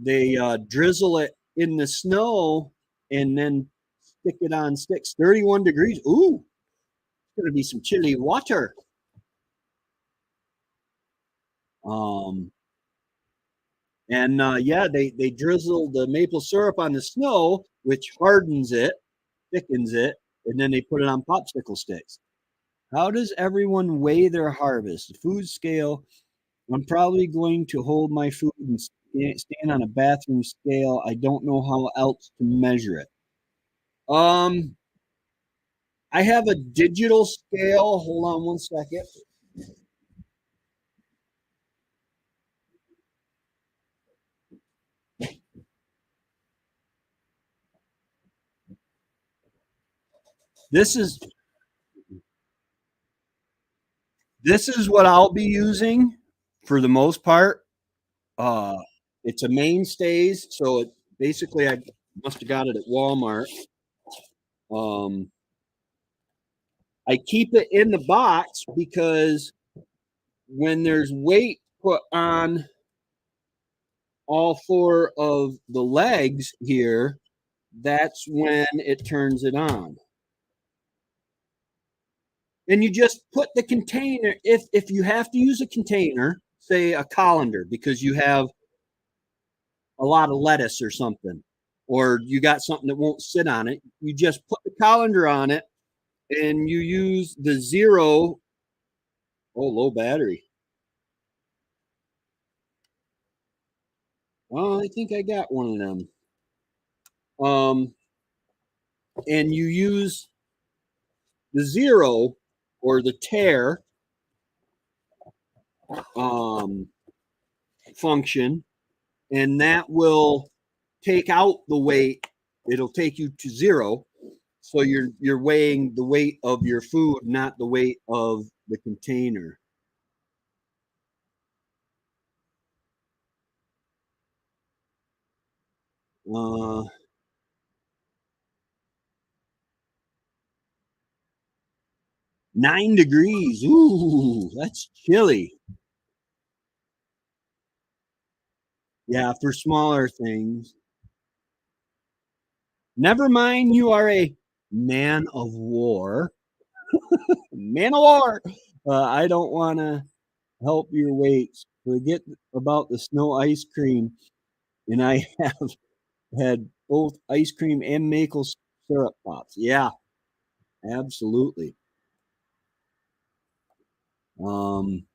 they drizzle it in the snow and then stick it on sticks. 31 degrees. Ooh, it's gonna be some chilly water. Um, and yeah, they drizzle the maple syrup on the snow, which hardens it, thickens it, and then they put it on popsicle sticks. How does everyone weigh their harvest? Food scale. I'm probably going to hold my food and stand on a bathroom scale. I don't know how else to measure it. Um, I have a digital scale. Hold on one second. This is this is what I'll be using for the most part. Uh, it's a mainstays, so it basically I must have got it at Walmart. Um, I keep it in the box because when there's weight put on all 4 of the legs here, that's when it turns it on. And you just put the container, if you have to use a container, say a colander, because you have a lot of lettuce or something, or you got something that won't sit on it, you just put the colander on it and you use the zero. Oh, low battery. Well, I think I got one of them. Um, and you use the zero or the tare um, function, and that will take out the weight. It'll take you to zero, so you're weighing the weight of your food, not the weight of the container. Uh, 9 degrees. Ooh, that's chilly. Yeah, for smaller things. Never mind, you are a man of war. Man of war. I don't want to help your weights. Forget about the snow ice cream. And I have had both ice cream and maple syrup pops. Yeah, absolutely. Um,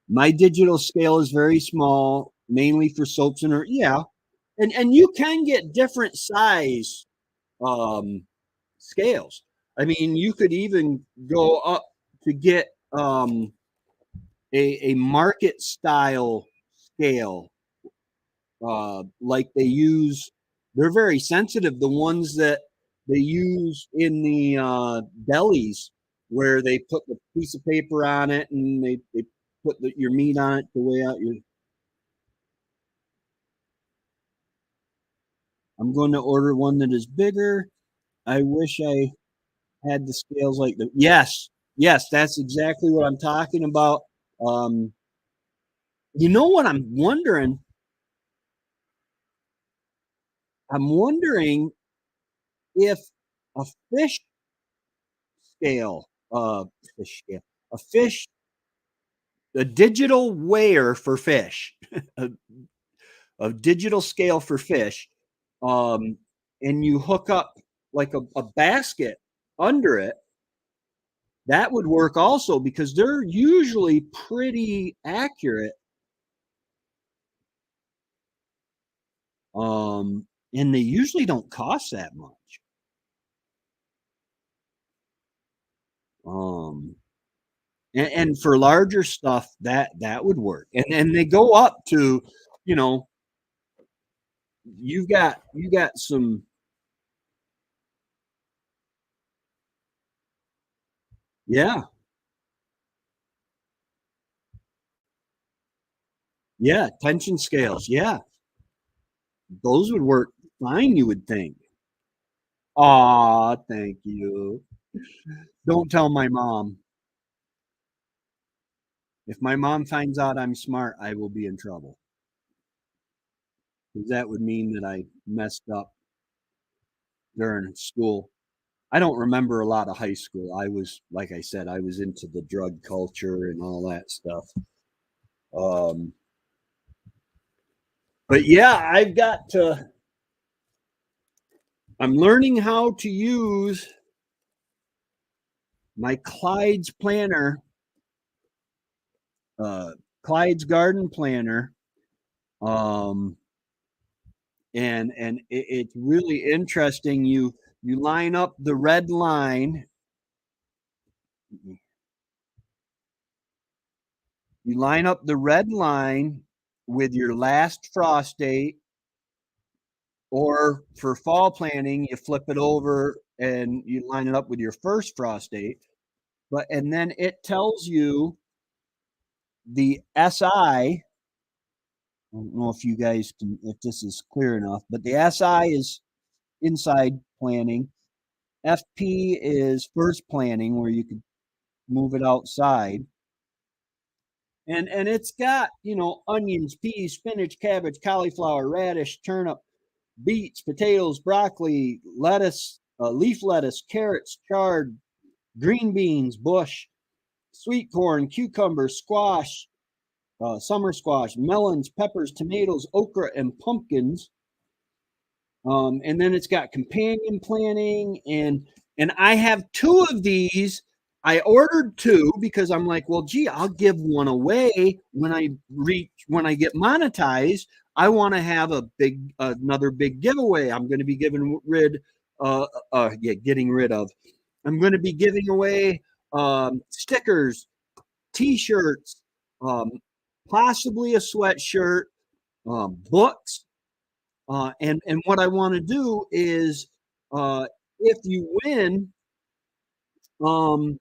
my digital scale is very small, mainly for soaps and yeah, and you can get different size um, scales. I mean, you could even go up to get a market style scale, like they use. They're very sensitive. The ones that they use in the delis, where they put the piece of paper on it and they put your meat on it to weigh out your. I'm going to order one that is bigger. I wish I had the scales like the. Yes, yes, that's exactly what I'm talking about. Um, you know what I'm wondering? I'm wondering if a fish scale, fish scale, a fish, a digital weigher for fish, a, a digital scale for fish, um, and you hook up like a basket under it, that would work also because they're usually pretty accurate. And they usually don't cost that much. Um, and for larger stuff, that would work. And they go up to, you know, you got some. Yeah, yeah, tension scales. Yeah, those would work fine. You would think. Aw, thank you. Don't tell my mom. If my mom finds out I'm smart, I will be in trouble. Because that would mean that I messed up during school. I don't remember a lot of high school. I was, like I said, I was into the drug culture and all that stuff. Um, but yeah, I'm learning how to use my uh, Clyde's garden planner. Um, and it's really interesting. You line up the red line. You line up the red line with your last frost date, or for fall planning, you flip it over and you line it up with your first frost date. But and then it tells you the SI. I don't know if you guys can, if this is clear enough, but the SI is inside planning. FP is first planning, where you could move it outside. And it's got, onions, peas, spinach, cabbage, cauliflower, radish, turnip, beets, potatoes, broccoli, lettuce, leaf lettuce, carrots, chard, green beans, bush, sweet corn, cucumber, squash, summer squash, melons, peppers, tomatoes, okra, and pumpkins. And then it's got companion planning, and I have two of these. I ordered two because I'm like, well, gee, I'll give one away when I get monetized. I want to have another big giveaway. I'm going to be getting rid of. I'm going to be giving away stickers, T-shirts, um, possibly a sweatshirt, books, and what I want to do is, if you win, um,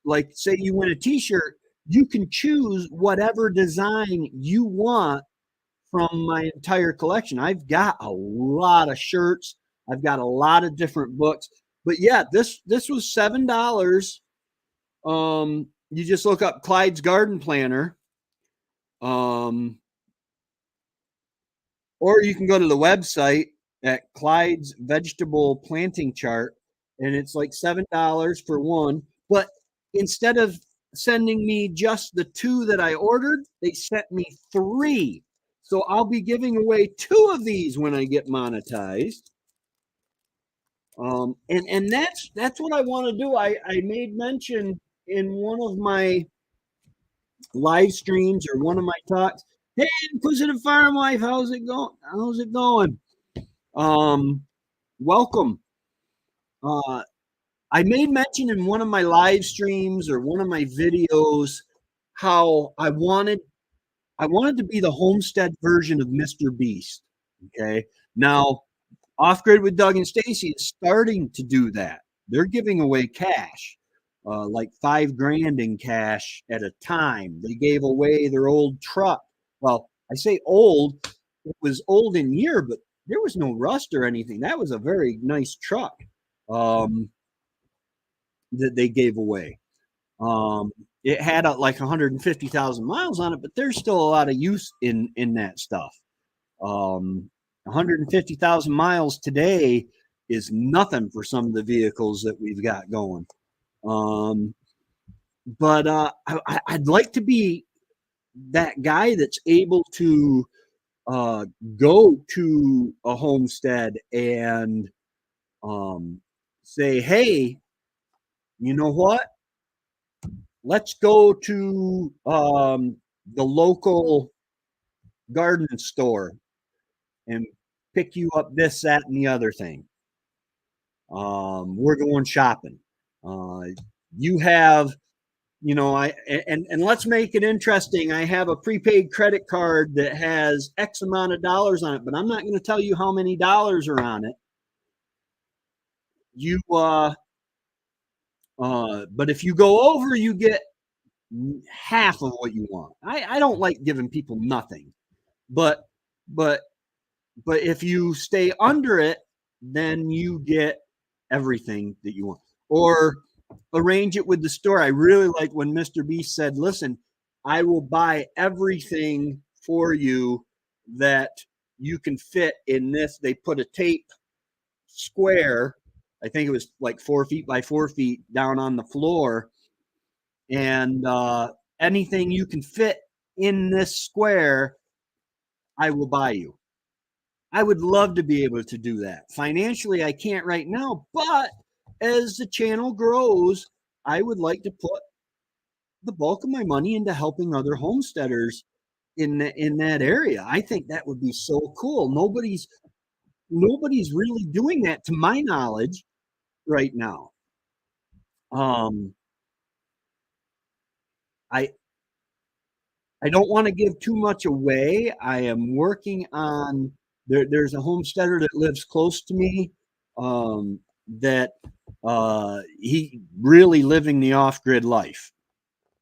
like say you win a T-shirt, you can choose whatever design you want from my entire collection. I've got a lot of shirts. I've got a lot of different books. But yeah, this was $7. You just look up Clyde's Garden Planner. Or you can go to the website at Clyde's Vegetable Planting Chart, and it's like $7 for one. But instead of sending me just the 2 that I ordered, they sent me 3. So I'll be giving away 2 of these when I get monetized. And that's what I want to do. I made mention in one of my live streams or one of my talks. Hey, Inquisitive Farm Life, how's it going? How's it going? Welcome. I made mention in one of my live streams or one of my videos how I wanted to be the homestead version of Mr. Beast. Okay. Now, Off Grid with Doug and Stacy is starting to do that. They're giving away cash, like $5,000 in cash at a time. They gave away their old truck. Well, I say old, it was old in year, but there was no rust or anything. That was a very nice truck that they gave away. It had like 150,000 miles on it, but there's still a lot of use in that stuff. 150,000 miles today is nothing for some of the vehicles that we've got going. But I'd like to be that guy that's able to go to a homestead and say, hey, you know what? Let's go to the local garden store and pick you up this, that, and the other thing. We're going shopping. You have, and let's make it interesting. I have a prepaid credit card that has X amount of dollars on it, but I'm not going to tell you how many dollars are on it. But if you go over, you get half of what you want. I don't like giving people nothing, but if you stay under it, then you get everything that you want. Or arrange it with the store. I really like when Mr. Beast said, listen, I will buy everything for you that you can fit in this. They put a tape square, I think it was like 4 feet by 4 feet down on the floor. And anything you can fit in this square, I will buy you. I would love to be able to do that. Financially, I can't right now, but as the channel grows, I would like to put the bulk of my money into helping other homesteaders in that area. I think that would be so cool. Nobody's really doing that to my knowledge right now. I don't want to give too much away. I am working on there's a homesteader that lives close to me that he really living the off-grid life.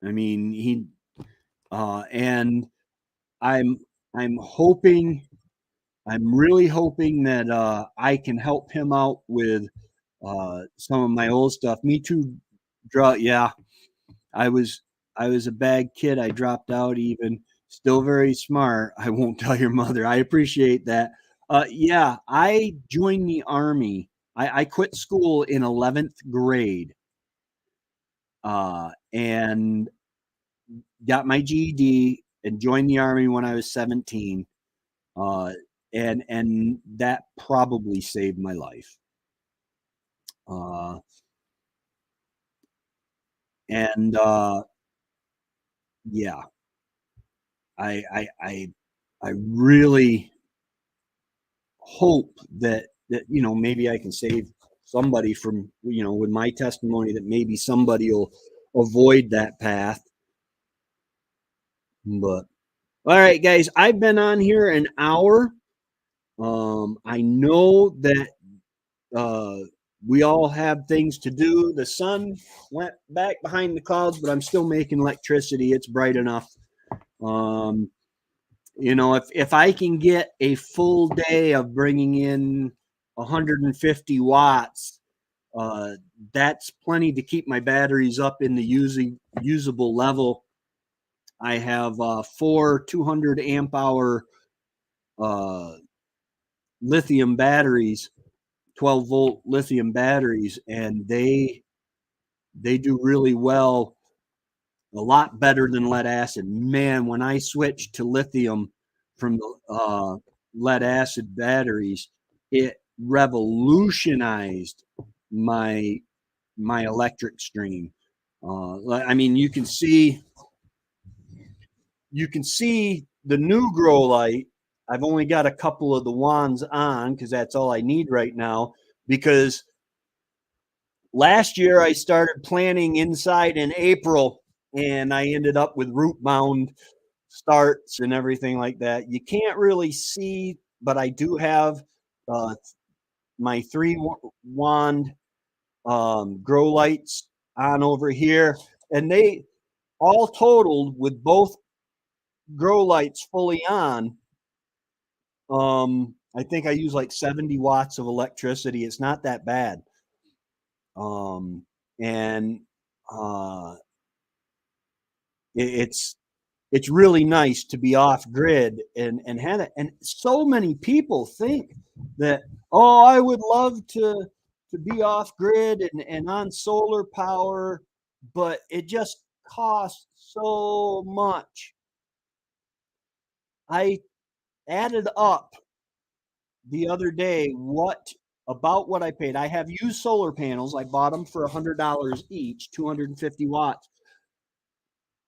I mean, he and I'm really hoping that I can help him out with some of my old stuff. Me Too yeah, I was a bad kid. I dropped out even. Still very smart. I won't tell your mother. I appreciate that. Yeah, I joined the Army. I quit school in 11th grade and got my GED and joined the Army when I was 17. And that probably saved my life. Yeah, I really hope that maybe I can save somebody from with my testimony, that maybe somebody will avoid that path. But all right, guys, I've been on here an hour. I know that we all have things to do. The sun went back behind the clouds, but I'm still making electricity. It's bright enough. if I can get a full day of bringing in 150 watts, that's plenty to keep my batteries up in the usable level. I have 4 200 amp hour lithium batteries, 12-volt lithium batteries, and they do really well, a lot better than lead acid. Man, when I switched to lithium from the lead acid batteries, it revolutionized my electric stream. I mean, you can see the new grow light. I've only got a couple of the wands on because that's all I need right now. Because last year I started planting inside in April, and I ended up with root bound starts and everything like that. You can't really see, but I do have my 3 wand grow lights on over here, and they all totaled with both grow lights fully on. I think I use like 70 watts of electricity. It's not that bad. And it's really nice to be off grid and have it. And so many people think that, oh, I would love to be off grid and on solar power, but it just costs so much. I added up the other day what I paid. I have used solar panels. I bought them for $100 each, 250 watts.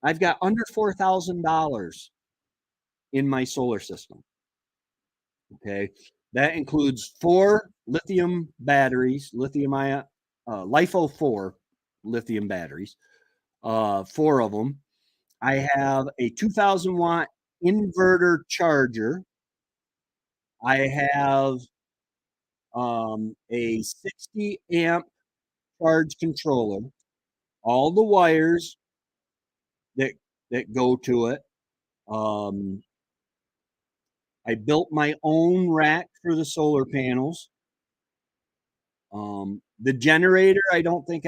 I've got under $4,000 in my solar system. Okay, that includes 4 lithium batteries, lithium ion, LiFePO 4 lithium batteries, 4 of them. I have a 2,000 watt inverter charger. I have a 60 amp charge controller, all the wires that go to it. I built my own rack for the solar panels. The generator, I think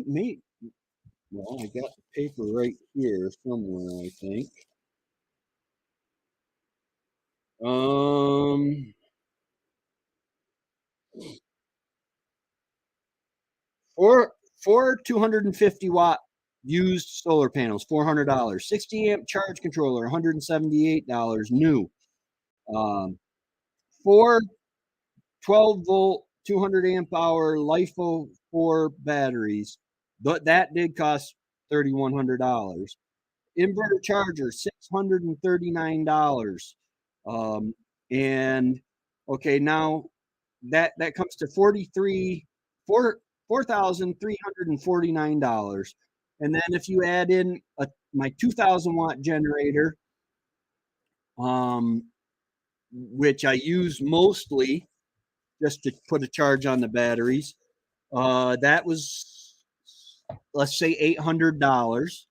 maybe, well, I got the paper right here somewhere, I think. Four 250 watt used solar panels, $400. 60 amp charge controller, $178 new. 4 12-volt 200 amp hour LiFePO 4 batteries, but that did cost $3,100. Inverter charger, $639. And okay, now that comes to $4,349. And then if you add in my 2,000 watt generator, which I use mostly just to put a charge on the batteries, that was, let's say, $800.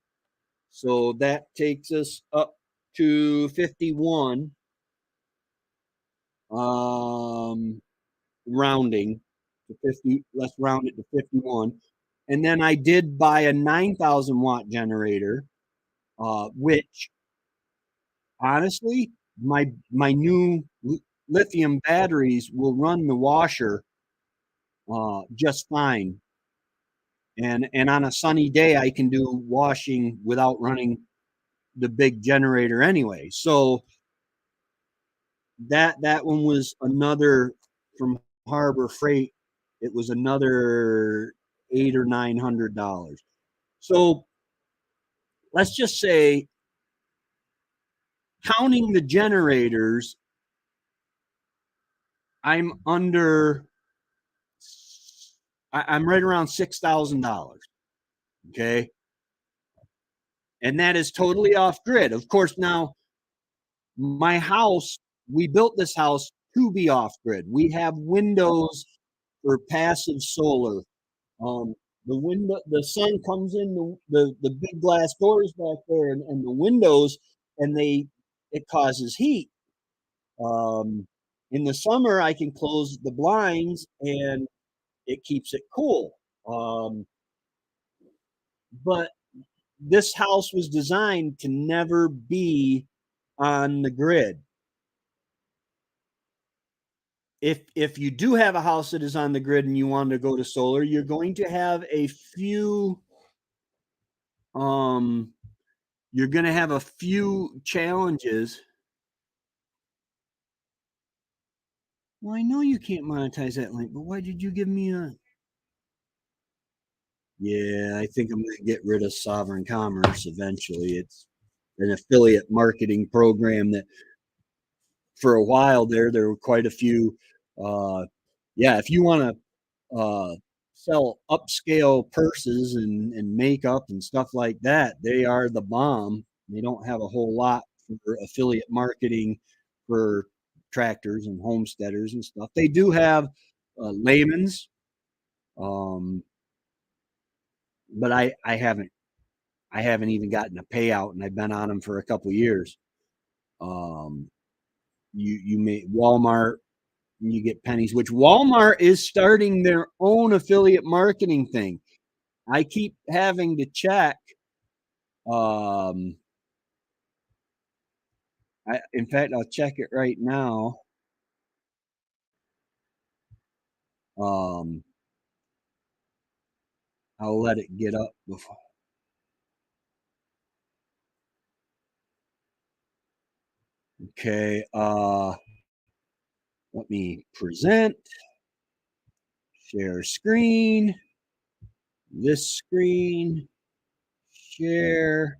So that takes us up to 51. Rounding to 50. Let's round it to 51. And then I did buy a 9,000 watt generator, which honestly, my new lithium batteries will run the washer just fine. And on a sunny day, I can do washing without running the big generator anyway. So that one was another, from Harbor Freight. It was another $800 or $900. So let's just say, counting the generators, I'm right around $6,000. Okay. And that is totally off grid. Of course, now my house, we built this house to be off grid. We have windows for passive solar. The sun comes in the big glass doors back there, and the windows and it causes heat. In the summer, I can close the blinds and it keeps it cool. But this house was designed to never be on the grid. If you do have a house that is on the grid and you want to go to solar, you're going to have a few you're going to have a few challenges. Well, I know you can't monetize that link, but why did you give me a Yeah, I think I'm going to get rid of Sovereign Commerce eventually. It's an affiliate marketing program that for a while there were quite a few yeah, if you want to sell upscale purses and makeup and stuff like that, they are the bomb. They don't have a whole lot for affiliate marketing for tractors and homesteaders and stuff. They do have layman's, um, but I haven't even gotten a payout, and I've been on them for a couple years. Um, you may Walmart, you get pennies, which Walmart is starting their own affiliate marketing thing. I keep having to check. In fact, I'll check it right now. Um, I'll let it get up before. Okay. Let me present, share screen, this screen, share.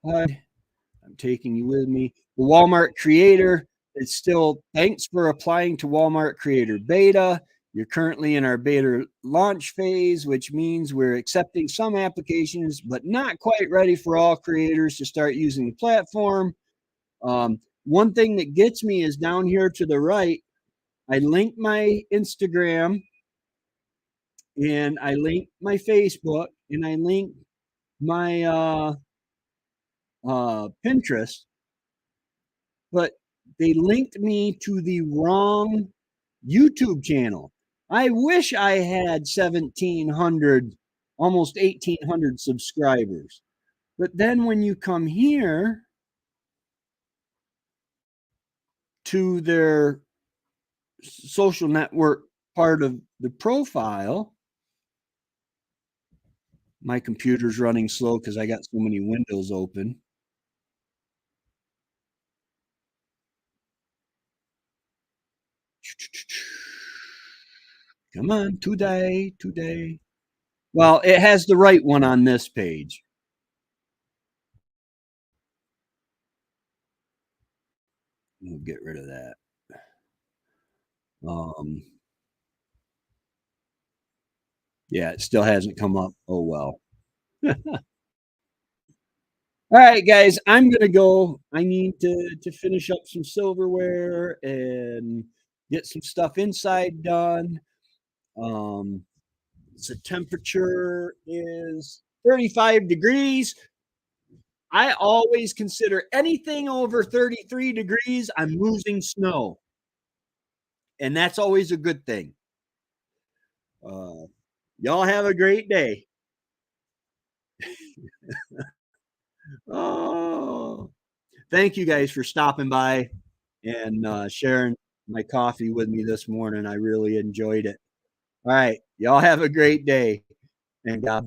HUD. I'm taking you with me. The Walmart Creator, it's still, thanks for applying to Walmart Creator Beta. You're currently in our beta launch phase, which means we're accepting some applications, but not quite ready for all creators to start using the platform. One thing that gets me is down here to the right, I link my Instagram and I link my Facebook and I link my Pinterest, but they linked me to the wrong YouTube channel. I wish I had 1,700, almost 1,800 subscribers. But then when you come here to their social network part of the profile, my computer's running slow because I got so many windows open. Come on, today. Well, it has the right one on this page. We'll get rid of that. Yeah, it still hasn't come up. Oh, well. All right, guys, I'm going to go. I need to finish up some silverware and get some stuff inside done. The temperature is 35 degrees. I always consider anything over 33 degrees, I'm losing snow. And that's always a good thing. Y'all have a great day. Oh, thank you guys for stopping by and sharing my coffee with me this morning. I really enjoyed it. All right. Y'all have a great day and God bless.